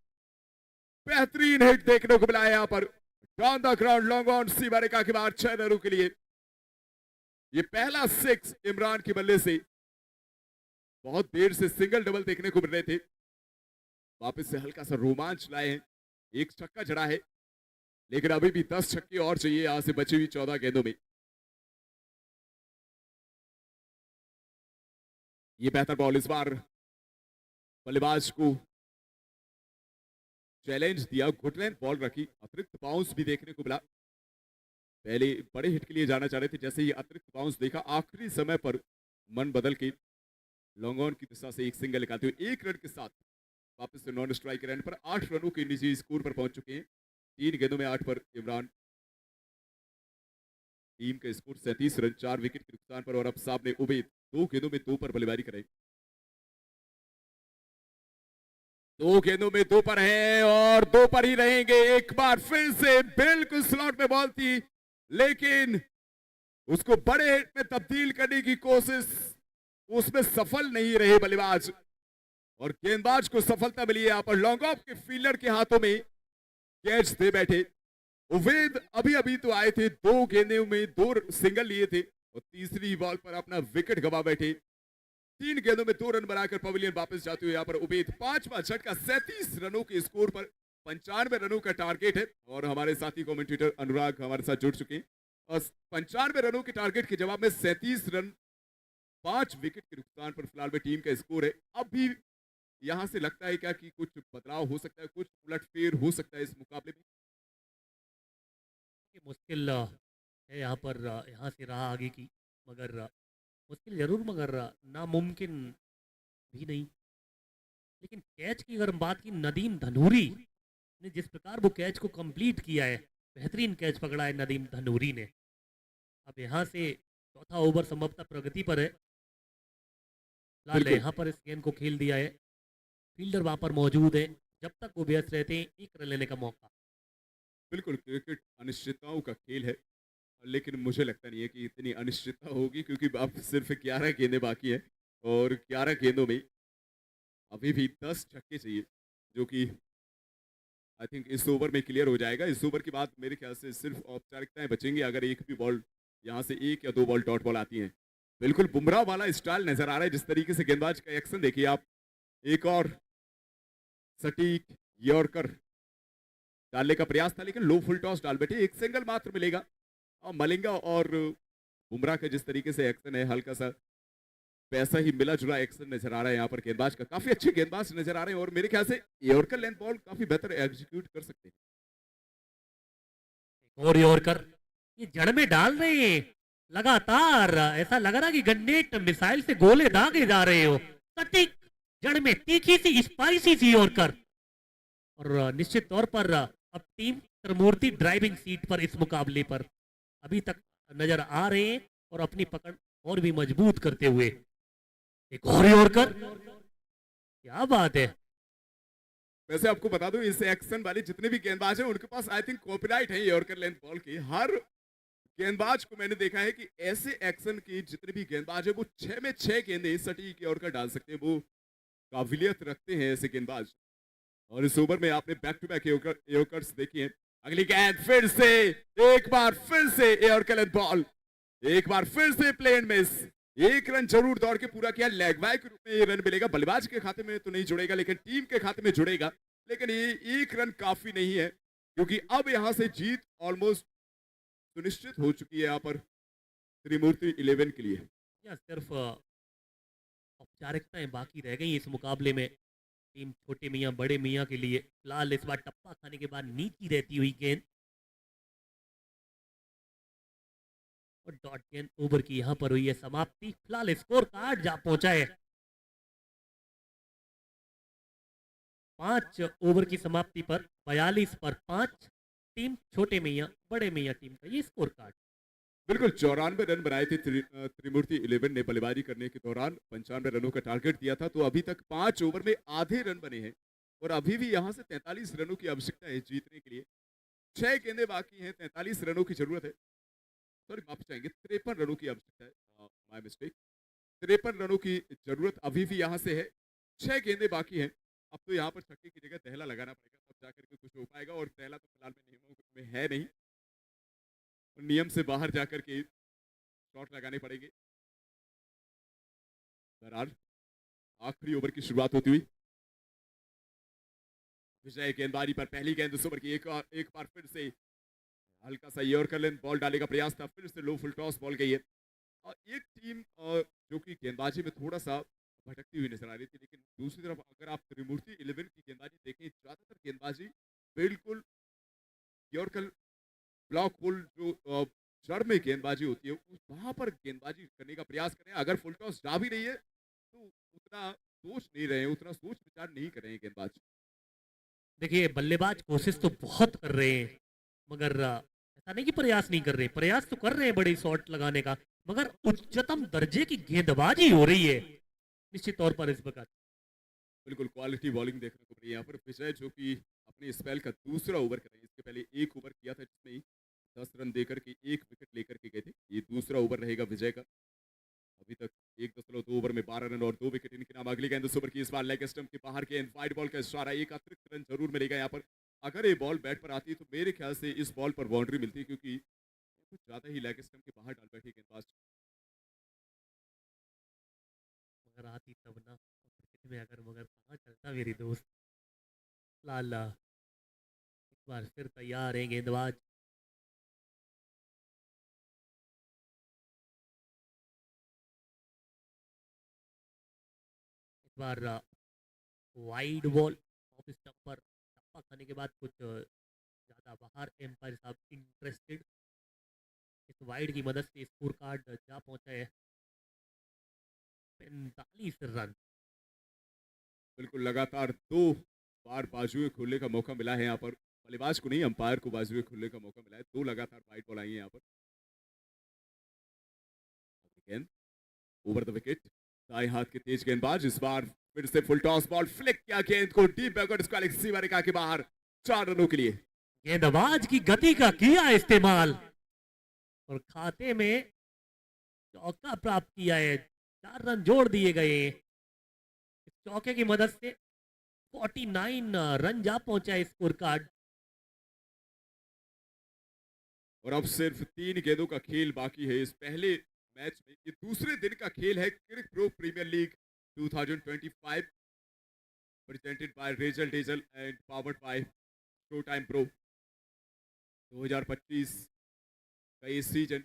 बेहतरीन हिट देखने को मिला है यहाँ पर। Down the ground, long on सीमा रेखा के बाहर 6 रनों के लिए ये पहला 6 इमरान के बल्ले से। बहुत देर से सिंगल डबल देखने को मिल रहे थे, वापस से हल्का सा रोमांच लाए हैं। एक छक्का जड़ा है, लेकिन अभी भी 10 छक्के और चाहिए यहां से बची हुई 14 गेंदों में। ये बेहतर बॉल, इस बार बल्लेबाज को चैलेंज दिया, गुड लेंथ बॉल रखी, अतिरिक्त बाउंस भी देखने को मिला। पहले बड़े हिट के लिए जाना चाह रहे थे, जैसे ही अतिरिक्त बाउंस देखा, आखिरी समय पर मन बदल के लॉन्ग ऑन की दिशा से एक सिंगल निकालते हुए 1 रन के साथ वापस से नॉन स्ट्राइक रन पर 8 रनों के निजी स्कोर पर पहुंच चुके हैं। 3 गेंदों में 8 पर इमरान। टीम का स्कोर 37 रन 4 विकेट के नुकसान पर, और अब सामने उबैद 2 गेंदों में 2 पर बल्लेबाजी करेंगे। 2 गेंदों में 2 पर है और 2 पर ही रहेंगे। एक बार फिर से बिल्कुल स्लॉट में बॉल थी, लेकिन उसको बड़े हिट में तब्दील करने की कोशिश, उसमें सफल नहीं रहे बल्लेबाज, और गेंदबाज को सफलता मिली है यहाँ पर। लॉन्ग ऑफ के फील्डर के हाथों में कैच दे बैठे उबैद। अभी अभी तो आए थे, 2 गेंदों में 2 सिंगल लिए थे, और तीसरी बॉल पर अपना विकेट गवा बैठे। 3 गेंदों में 2 रन बनाकर पवेलियन वापस जाते हुए यहाँ पर उबैद 5वां झटका 37 रनों के स्कोर पर 95 रनों का टारगेट है, और हमारे साथी कमेंटेटर अनुराग हमारे साथ जुड़ चुके हैं। और 95 रनों के टारगेट के जवाब में 37 रन 5 विकेट के नुकसान पर फिलहाल में टीम का स्कोर है। अब भी यहां से लगता है क्या कि कुछ बदलाव हो सकता है, कुछ उलटफेर हो सकता है इस मुकाबले में? ये मुश्किल है यहाँ पर, यहाँ से राह आगे की, मगर मुश्किल जरूर, मगर नामुमकिन भी नहीं। लेकिन कैच की अगर हम बात की, नदीम धनूरी ने जिस प्रकार वो कैच को कंप्लीट किया है, बेहतरीन कैच पकड़ा है नदीम धनूरी ने। अब यहाँ से चौथा ओवर संभवतः प्रगति पर है, लाल बिल्कुल। यहाँ पर इस गेंद को खेल दिया है। फील्डर वहां पर मौजूद है, जब तक वो व्यस्त रहते हैं 1 रन लेने का मौका। बिल्कुल, क्रिकेट अनिश्चितताओं का खेल है, लेकिन मुझे लगता नहीं है कि इतनी अनिश्चितता होगी, क्योंकि अब सिर्फ 11 गेंदें बाकी हैं, और 11 गेंदों में अभी भी 10 छक्के चाहिए, जो कि आई थिंक इस ओवर में क्लियर हो जाएगा। इस ओवर के बाद मेरे ख्याल से सिर्फ औपचारिकताएं बचेंगी, अगर एक भी बॉल यहाँ से 1 या 2 बॉल डॉट बॉल आती हैं। बिल्कुल बुमराह वाला स्टाइल नजर आ रहा है, जिस तरीके से गेंदबाज का एक्शन देखिए आप, एक और सटीक यॉर्कर डालने का प्रयास था, लेकिन लो फुल टॉस डाल बैठे, एक सिंगल मात्र मिलेगा। और मलिंगा और बुमराह का जिस तरीके से एक्शन है, हल्का सा वैसा ही मिला जुला एक्शन नजर आ रहा है यहाँ पर गेंदबाज का। काफी अच्छे गेंदबाज नजर आ रहे हैं और मेरे ख्याल से यॉर्कर लेंथ बॉल काफी बेहतर एग्जीक्यूट कर सकते हैं। और यॉर्कर ये जड़ में डाल रहे हैं लगातार, ऐसा लग रहा कि गन्नेट मिसाइल से गोले दागे जा रहे हो। सटीक जड़ में तीखी सी स्पाइसी सी यॉर्कर। और निश्चित तौर पर अब टीम त्रिमूर्ति ड्राइविंग सीट पर इस मुकाबले पर अभी तक नजर आ रहे हैं और अपनी पकड़ और भी मजबूत करते हुए। एक और यॉर्कर, क्या बात है। वैसे आपको बता दूं, इस एक्शन वाले जितने भी गेंदबाज हैं उनके पास आई थिंक कॉपीराइट है यॉर्कर लेंथ बॉल की। हर गेंदबाज को मैंने देखा है कि ऐसे एक्शन की जितने भी गेंदबाज है वो 6 में 6 गेंदें सटीक यॉर्कर डाल सकते हैं। वो काबिलियत रखते हैं ऐसे गेंदबाज। और इस ओवर में आपने बैक टू बैक यॉर्कर्स देखी हैं। अगली गेंद फिर से, एक बार फिर से यॉर्कर लेंथ बॉल, एक बार फिर से प्लेन मिस। एक रन जरूर दौड़ के पूरा किया, लेग बाय के रूप में ये रन मिलेगा। बल्लेबाज के खाते में तो नहीं जुड़ेगा लेकिन टीम के खाते में जुड़ेगा। लेकिन ये एक रन काफी नहीं है क्योंकि अब यहां से जीत ऑलमोस्ट सुनिश्चित हो चुकी है यहाँ पर त्रिमूर्ति 11 के लिए। या सिर्फ औपचारिकताएं बाकी रह गई इस मुकाबले में। टीम छोटे मियां बड़े मियां के लिए फिलहाल इस बार टप्पा खाने के बाद नीची रहती हुई गेंद और डॉट गेंद ओवर की यहां पर हुई है समाप्ति। फिलहाल स्कोर कार्ड जा पहुंचा है 5 ओवर की समाप्ति पर 42 पर 5। टीम छोटे मियां बड़े मियां टीम का ये स्कोर कार्ड। बिल्कुल 94 रन बनाए थे त्रिमूर्ति 11 ने बल्लेबाजी करने के दौरान। 95 रनों का टारगेट दिया था, तो अभी तक 5 ओवर में आधे रन बने हैं और अभी भी यहां से 43 रनों की आवश्यकता है जीतने के लिए। 6 गेंदें बाकी हैं, 43 रनों की जरूरत है। सॉरी माफ चाहेंगे, 53 रनों की आवश्यकता है, माय मिस्टेक। 53 रनों की जरूरत अभी भी यहां से है। 6 गेंदें बाकी हैं। अब तो यहाँ पर छक्के की जगह दहला लगाना पड़ेगा, तब जाकर के कुछ हो पाएगा। और दहला तो फिलहाल में नियमों में है नहीं, नियम से बाहर जाकर के शॉट लगाने पड़ेंगे। बहरहाल आखिरी ओवर की शुरुआत होती हुई विजय गेंदबाजी पर पहली गेंद इस ओवर की। एक बार फिर से हल्का सा यॉर्कर लेंथ बॉल डालने का प्रयास था, फिर से लो फुल टॉस बॉल गई है। और एक टीम जो कि गेंदबाजी में थोड़ा सा भटकती हुई नजर आ रही थी, लेकिन दूसरी तरफ अगर आप त्रिमूर्ति 11 की गेंदबाजी देखें, ज्यादातर गेंदबाजी बिल्कुल यॉर्कर ब्लॉक होल जो जड़ में गेंदबाजी होती है वहां पर गेंदबाजी करने का प्रयास करें। अगर फुल टॉस जा भी रही है तो उतना सोच नहीं रहे हैं, उतना सोच विचार नहीं कर रहे हैं गेंदबाज। देखिए बल्लेबाज कोशिश तो बहुत कर रहे हैं, मगर ऐसा नहीं कि प्रयास नहीं कर रहे, प्रयास तो कर रहे हैं बड़ी शॉट लगाने का, मगर उच्चतम दर्जे की गेंदबाजी हो रही है निश्चित तौर पर इस वक्त। बिल्कुल क्वालिटी बॉलिंग देखने को मिली यहाँ पर। विजय जो कि अपने स्पेल का दूसरा ओवर कर रहे हैं, इसके पहले एक ओवर किया था जिसमें 10 रन देकर के 1 विकेट लेकर के गए थे। ये दूसरा ओवर रहेगा विजय का। अभी तक 1.2 ओवर में 12 रन और 2 विकेट इनके नाम। अगली गेंद इस ओवर की, इस बार लेग स्टंप के बाहर गेंद, वाइड बॉल का इशारा, एक अतिरिक्त रन जरूर मिलेगा यहाँ पर। अगर ये बॉल बैट पर आती है तो मेरे ख्याल से इस बॉल पर बाउंड्री मिलती है, क्योंकि कुछ ज्यादा ही लेग स्टंप के बाहर डाल बैठी गेंदबाज। मगर आती तब ना क्रिकेट में, अगर मगर कहाँ चलता मेरी दोस्त। लाला एक बार फिर तैयार है गेंदबाज। इस बार वाइड बॉल ऑफ स्टंप पर टप्पा खाने के बाद कुछ ज्यादा बाहर एम्पायर साहब इंटरेस्टेड। इस वाइड की मदद से स्कोर कार्ड जा पहुंचा है 45 रन। बिल्कुल लगातार 2 बार बाजुएं खोलने का मौका मिला है यहाँ पर। बल्लेबाज को नहीं, अंपायर को बाजुएं खोलने का मौका मिला है। 2 लगातार वाइड बॉल आई है यहाँ पर। गेंद ओवर द विकेट, दाएं हाथ के तेज गेंदबाज, इस बार फिर से फुल टॉस बॉल, फ्लिक किया गेंद को डीप बैकवर्ड स्क्वायर सीमा रेखा के बाहर 4 रनों के लिए। गेंदबाज की गति का किया इस्तेमाल और खाते में चौका प्राप्त किया है। 4 रन जोड़ दिए गए। इस चौके की मदद से 49 रन जा पहुंचा है स्कोर कार्ड। और अब सिर्फ 3 गेंदों का खेल बाकी है इस पहले मैच में। ये दूसरे दिन का खेल है Cric Pro Premier League 2025। presented by Rachel Diesel and powered by Showtime Pro। 2025 का ये सीजन,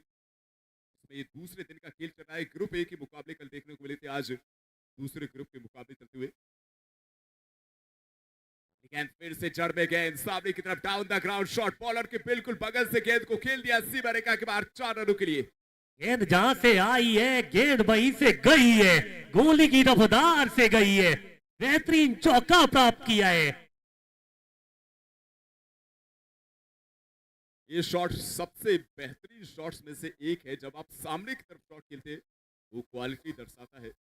इसमें ये दूसरे दिन का खेल चल रहा है। ग्रुप ए के मुकाबले कल देखने को मिले थे, आज दूसरे ग्रुप के मुकाबले चलते हुए। गेंद फिर से जड़ में, गेंद सामने की तरफ, down the ground shot, bowler के बिल्कुल बगल से गेंद को खेल दिया सीमा रेखा के बाहर 4 रनों के लिए। गेंद जहां से आई है गेंद वहीं से गई है, गोली की रफ्तार से गई है, बेहतरीन चौका प्राप्त किया है। ये शॉट सबसे बेहतरीन शॉट्स में से एक है। जब आप सामने की तरफ शॉट खेलते हैं वो क्वालिटी दर्शाता है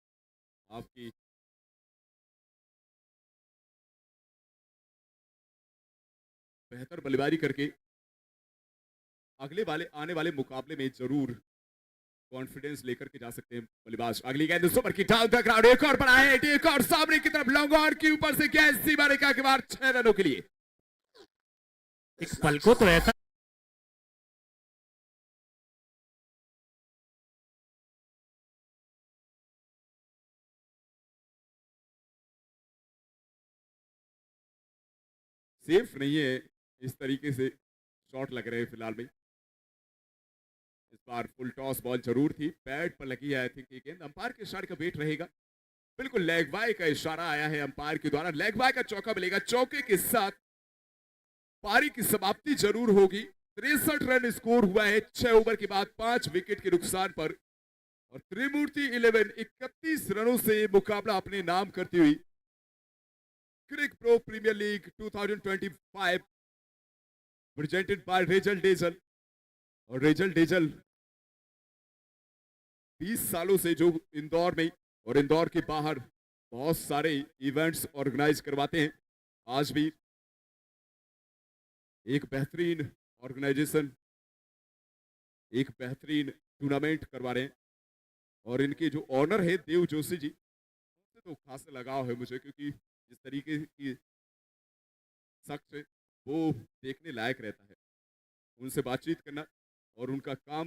आपकी। बेहतर बल्लेबाजी करके आने वाले मुकाबले में जरूर कॉन्फिडेंस लेकर के जा सकते हैं बल्लेबाज। अगली गेंद सुपर की, डाउन द ग्राउंड, एक और बड़ा है, एक और सामने की तरफ, लॉन्ग ऑन के ऊपर से गेंद सीमा रेखा के बाहर 6 रनों के लिए। एक पल को तो ऐसा सेफ नहीं है इस तरीके से शॉट लग रहे हैं फिलहाल में। इस बार फुल टॉस बॉल जरूर थी, पैड पर लगी है। आई थिंक ये गेंद अंपायर के इशारे का वेट रहेगा। बिल्कुल लेग बाय का इशारा आया है अंपायर के द्वारा, लेग बाय का चौका मिलेगा। चौके के साथ पारी की समाप्ति जरूर होगी। 63 रन स्कोर हुआ है 6 ओवर के बाद 5 विकेट के नुकसान पर, और त्रिमूर्ति 11 31 रनों से मुकाबला अपने नाम करती हुई Cric Pro Premier League 2025 presented by Razzle Dazzle. और रेजल डेजल 20 सालों से जो इंदौर में और इंदौर के बाहर बहुत सारे इवेंट्स ऑर्गेनाइज करवाते हैं, आज भी एक बेहतरीन ऑर्गेनाइजेशन, एक बेहतरीन टूर्नामेंट करवा रहे हैं। और इनके जो ऑनर है देव जोशी जी, उनसे तो खास लगाव है मुझे, क्योंकि जिस तरीके की शख्स वो देखने लायक रहता है। उनसे बातचीत करना और उनका काम